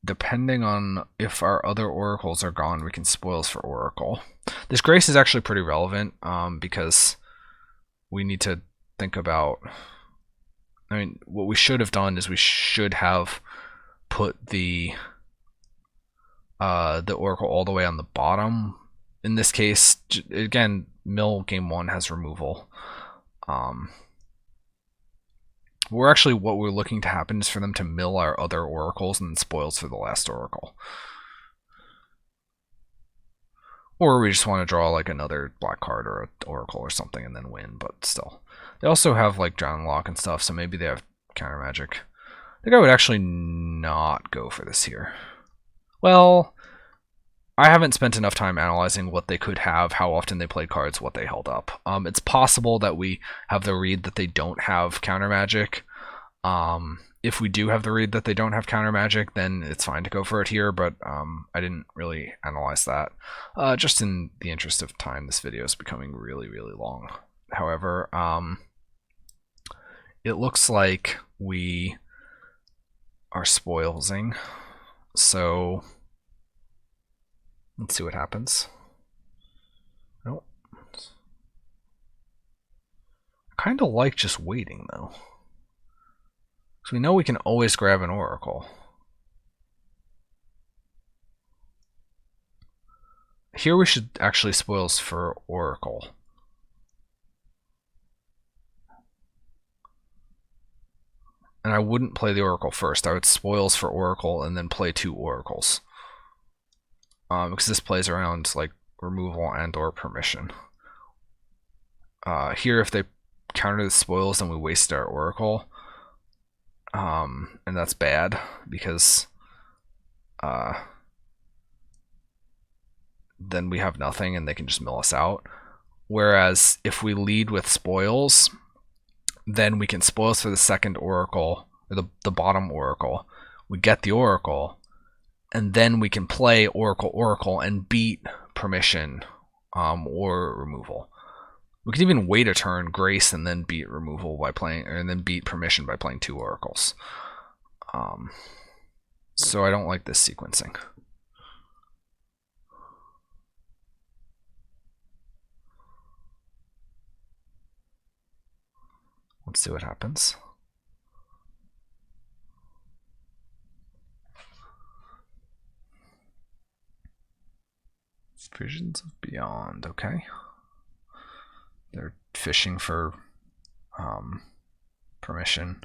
Depending on if our other Oracles are gone, we can spoils for Oracle. This Grace is actually pretty relevant because we need to think about, I mean, what we should have done is we should have put the Oracle all the way on the bottom. In this case, again, mill game 1 has removal. We're actually, what we're looking to happen is for them to mill our other Oracles and then spoils for the last Oracle. Or we just want to draw like another black card or an Oracle or something and then win, but still. They also have like Drown Lock and stuff, so maybe they have counter magic. I think I would actually not go for this here. Well, I haven't spent enough time analyzing what they could have, how often they played cards, what they held up. It's possible that we have the read that they don't have counter magic. If we do have the read that they don't have counter magic, then it's fine to go for it here, but I didn't really analyze that. Just in the interest of time, this video is becoming really, really long. However, it looks like we are spoilsing, so let's see what happens. Nope. I kind of like just waiting though, because we know we can always grab an Oracle. Here we should actually spoils for Oracle. And I wouldn't play the Oracle first. I would spoils for Oracle and then play 2 Oracles. Because this plays around like removal and or permission. Here, if they counter the spoils, then we waste our Oracle. And that's bad because then we have nothing and they can just mill us out. Whereas if we lead with spoils, then we can spoils for the second Oracle, or the bottom Oracle. We get the Oracle, and then we can play Oracle and beat permission or removal. We can even wait a turn, Grace, and then beat removal by playing, and then beat permission by playing 2 Oracles. So I don't like this sequencing. Let's see what happens. Visions of Beyond, okay. They're fishing for permission.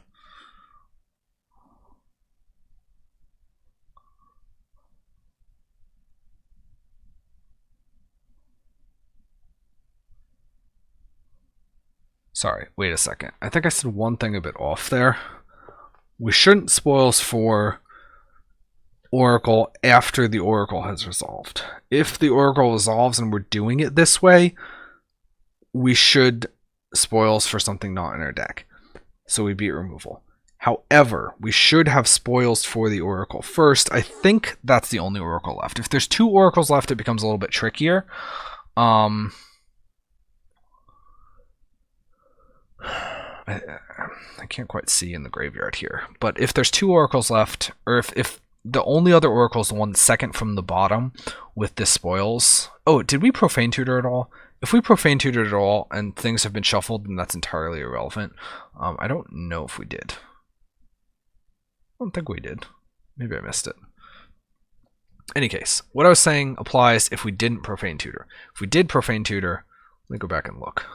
Sorry, wait a second. I think I said one thing a bit off there. We shouldn't spoils for Oracle after the Oracle has resolved. If the Oracle resolves and we're doing it this way, we should spoils for something not in our deck. So we beat removal. However, we should have spoils for the Oracle first. I think that's the only Oracle left. If there's 2 Oracles left, it becomes a little bit trickier. I can't quite see in the graveyard here. But if there's 2 Oracles left, or if the only other Oracle is the one second from the bottom with the spoils. Oh, did we Profane Tutor at all? If we Profane Tutor at all and things have been shuffled, then that's entirely irrelevant. I don't know if we did. I don't think we did. Maybe I missed it. Any case, what I was saying applies if we didn't Profane Tutor. If we did Profane Tutor, let me go back and look.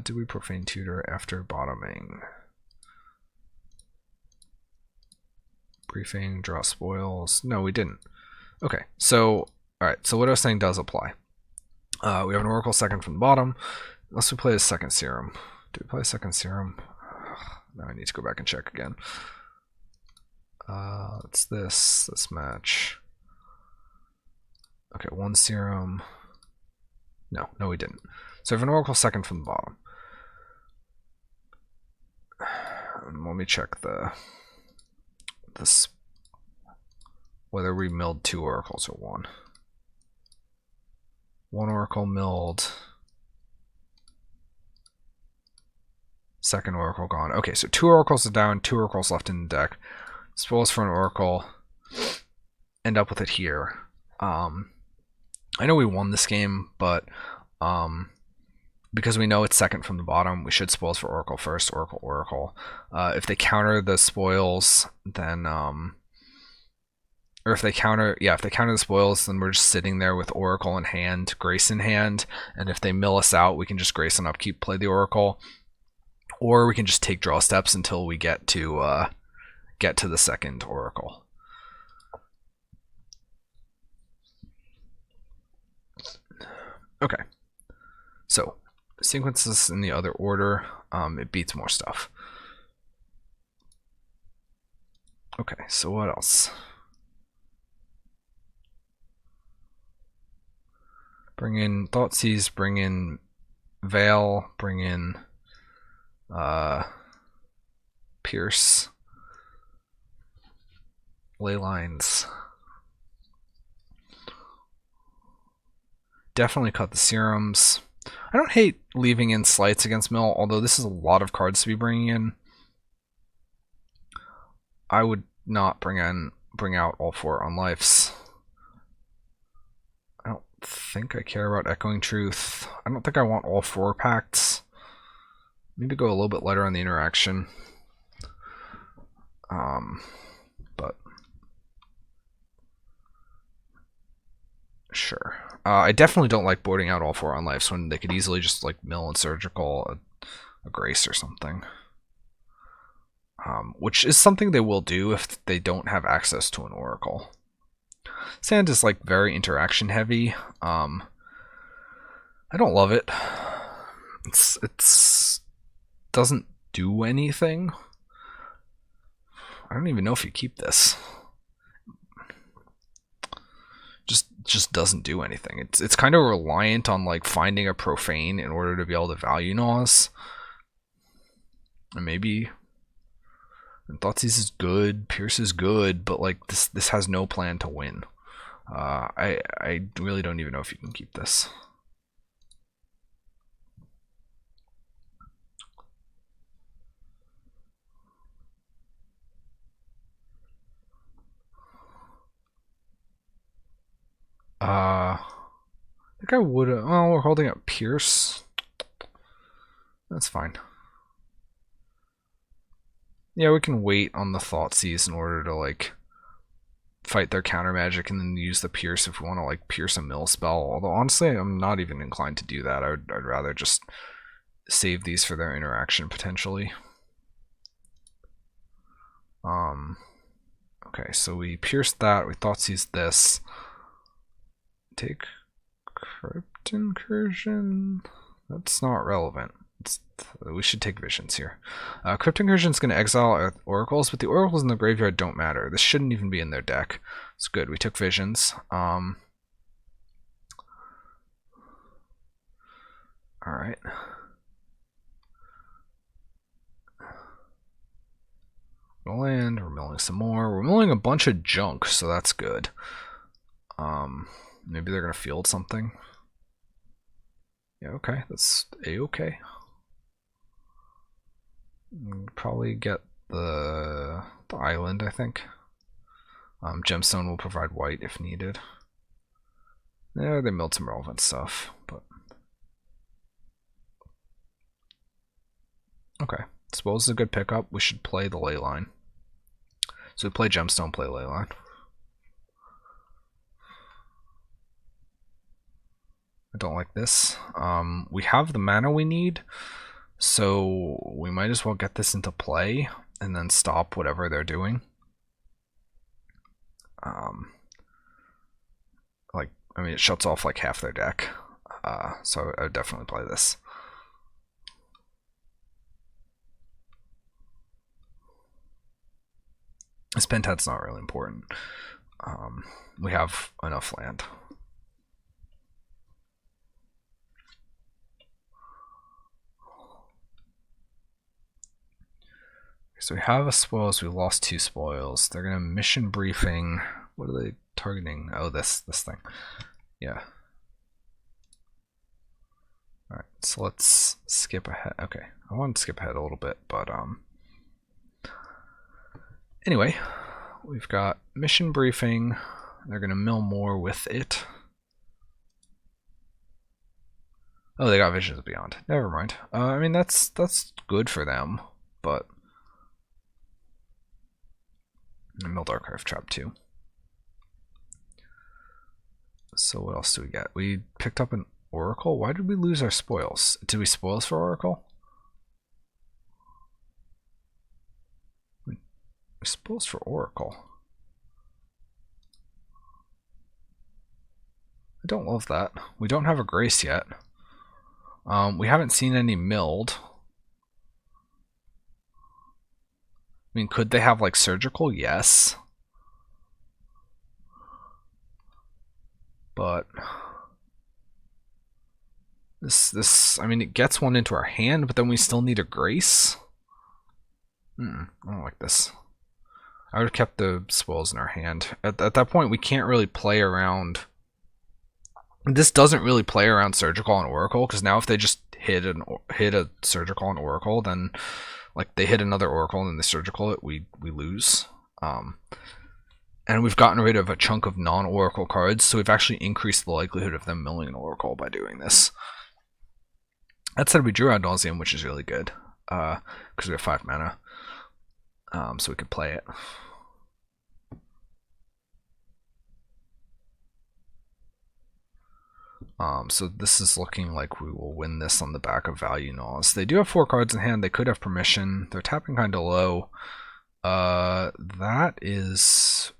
Did we Profane Tutor after bottoming? Briefing, draw spoils. No, we didn't. Okay, so, alright, so what I was saying does apply. We have an Oracle second from the bottom. Unless we play a second Serum. Do we play a second Serum? Now I need to go back and check again. It's this match. Okay, 1 Serum. No, we didn't. So we have an Oracle second from the bottom. And let me check this whether we milled 2 Oracles or 1. 1 Oracle milled. Second Oracle gone. Okay, so 2 Oracles are down, 2 Oracles left in the deck. Spoils for an Oracle. End up with it here. I know we won this game, but because we know it's second from the bottom, we should spoils for Oracle first. Oracle. If they counter the spoils, then or if they counter the spoils, then we're just sitting there with Oracle in hand, Grace in hand, and if they mill us out, we can just Grace on upkeep, play the Oracle, or we can just take draw steps until we get to the second Oracle. Okay, so sequences in the other order, it beats more stuff. Okay, so what else? Bring in Thoughtseize, bring in Veil, bring in Pierce, Ley Lines. Definitely cut the Serums. I don't hate leaving in Slights against Mill, although this is a lot of cards to be bringing in. I would not bring out all 4 Unlifes. I don't think I care about Echoing Truth. I don't think I want all 4 pacts. Maybe go a little bit lighter on the interaction. But sure. I definitely don't like boarding out all 4 Unlifes when they could easily just like mill and surgical a Grace or something. Which is something they will do if they don't have access to an Oracle. Sand is like very interaction heavy. I don't love it. It's doesn't do anything. I don't even know if you keep this. Just doesn't do anything. It's kind of reliant on like finding a profane in order to be able to value Naws. And maybe Thoughtseize is good, Pierce is good, but like this has no plan to win. I really don't even know if you can keep this. I think I would. Oh, we're holding up Pierce. That's fine. Yeah, we can wait on the Thoughtseize in order to like fight their counter magic and then use the Pierce if we want to like pierce a mill spell. Although honestly, I'm not even inclined to do that. I'd rather just save these for their interaction potentially. Okay, so we pierced that. We Thoughtseize this. Take Crypt Incursion. That's not relevant. We should take Visions here. Crypt Incursion is going to exile our Oracles, but the Oracles in the graveyard don't matter. This shouldn't even be in their deck. It's good. We took visions. All right. Land. We're milling some more. We're milling a bunch of junk, so that's good. Maybe they're gonna field something. Yeah, okay. That's a-okay. Probably get the island, I think. Gemstone will provide white if needed. Yeah, they milled some relevant stuff, but okay. Suppose it's a good pickup. We should play the ley line. So we play Gemstone, play ley line. I don't like this. We have the mana we need, so we might as well get this into play and then stop whatever they're doing. I mean, it shuts off like half their deck, so I would definitely play this. This Pentad's not really important. We have enough land. So we have a spoils. We lost 2 spoils. They're gonna mission briefing. What are they targeting? Oh, this thing. Yeah. All right. So let's skip ahead. Okay, I want to skip ahead a little bit, but anyway, we've got mission briefing. They're gonna mill more with it. Oh, they got Visions Beyond. Never mind. I mean, that's good for them, but milled Archive Trap too. So what else do we get? We picked up an Oracle. Why did we lose our spoils? Did we spoils for Oracle? We spoils for Oracle. I don't love that. We don't have a Grace yet. We haven't seen any milled. I mean, could they have like Surgical? Yes. But this, I mean, it gets one into our hand, but then we still need a Grace. I don't like this. I would have kept the spoils in our hand. At that point, we can't really play around. This doesn't really play around Surgical and Oracle, because now if they just hit a Surgical and Oracle, then like they hit another Oracle and then they Surgical it, we lose. And we've gotten rid of a chunk of non-Oracle cards, so we've actually increased the likelihood of them milling an Oracle by doing this. That said, we drew Ad Nauseam, which is really good, because we have 5 mana, so we could play it. So this is looking like we will win this on the back of Value Gnaws. They do have 4 cards in hand. They could have permission. They're tapping kind of low. That is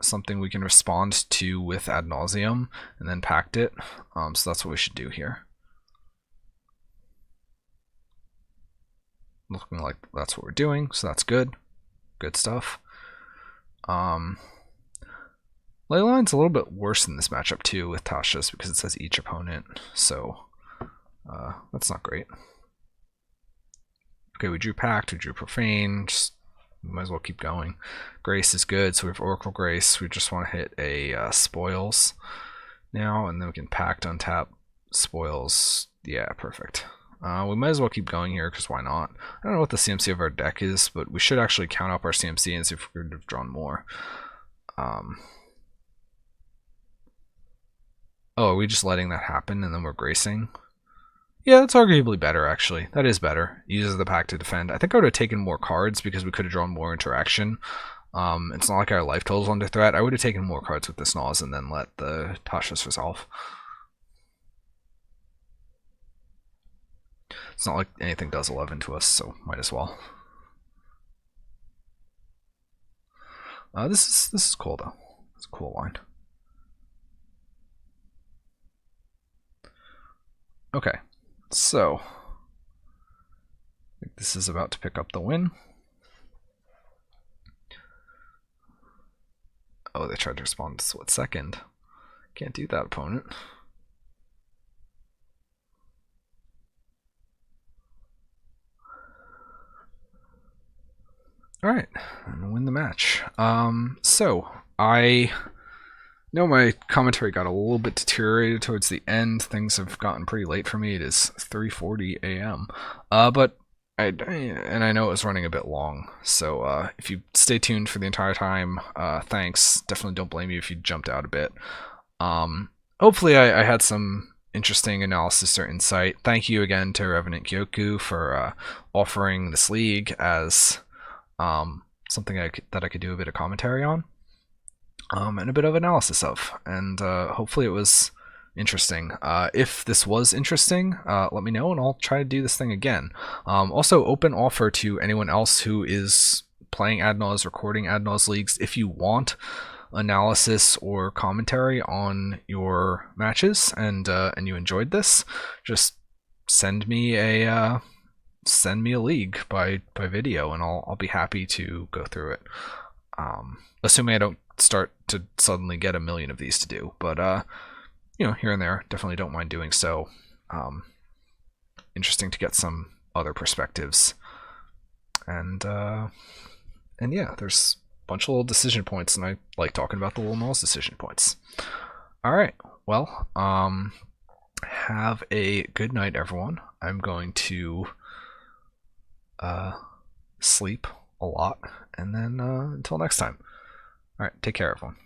something we can respond to with Ad Nauseam and then pact it. So that's what we should do here. Looking like that's what we're doing, so that's good. Good stuff. Leyline's a little bit worse in this matchup too with Tasha's because it says each opponent, so that's not great. Okay, we drew Pact, we drew Profane, just might as well keep going. Grace is good, so we have Oracle Grace. We just want to hit a Spoils now, and then we can Pact, untap, Spoils. Yeah, perfect. We might as well keep going here, because why not? I don't know what the CMC of our deck is, but we should actually count up our CMC and see if we could have drawn more. Oh, are we just letting that happen and then we're gracing? Yeah, that's arguably better, actually. That is better. Uses the pack to defend. I think I would have taken more cards because we could have drawn more interaction. It's not like our life total's under threat. I would have taken more cards with this Gnaws and then let the Tasha's resolve. It's not like anything does 11 to us, so might as well. This is cool, though. It's a cool line. Okay, so I think this is about to pick up the win. Oh, they tried to respond to split second. Can't do that, opponent. Alright, and win the match. So, I know my commentary got a little bit deteriorated towards the end. Things have gotten pretty late for me. It is 3:40 a.m. But I know it was running a bit long, so if you stay tuned for the entire time, thanks. Definitely don't blame you if you jumped out a bit. Hopefully I had some interesting analysis or insight. Thank you again to revenantkioku for offering this league as something that I could do a bit of commentary on, and a bit of analysis of, and hopefully it was interesting. If this was interesting, let me know and I'll try to do this thing again. Also, open offer to anyone else who is playing Ad Nauseam, recording Ad Nauseam leagues. If you want analysis or commentary on your matches and you enjoyed this, just send me a league by video and I'll be happy to go through it. Assuming I don't start to suddenly get a million of these to do, but you know, here and there, definitely don't mind doing so. Interesting to get some other perspectives, and yeah, there's a bunch of little decision points, and I like talking about the little Knowles decision points. All right, well, have a good night, everyone. I'm going to sleep a lot, and then until next time. All right, take care, everyone.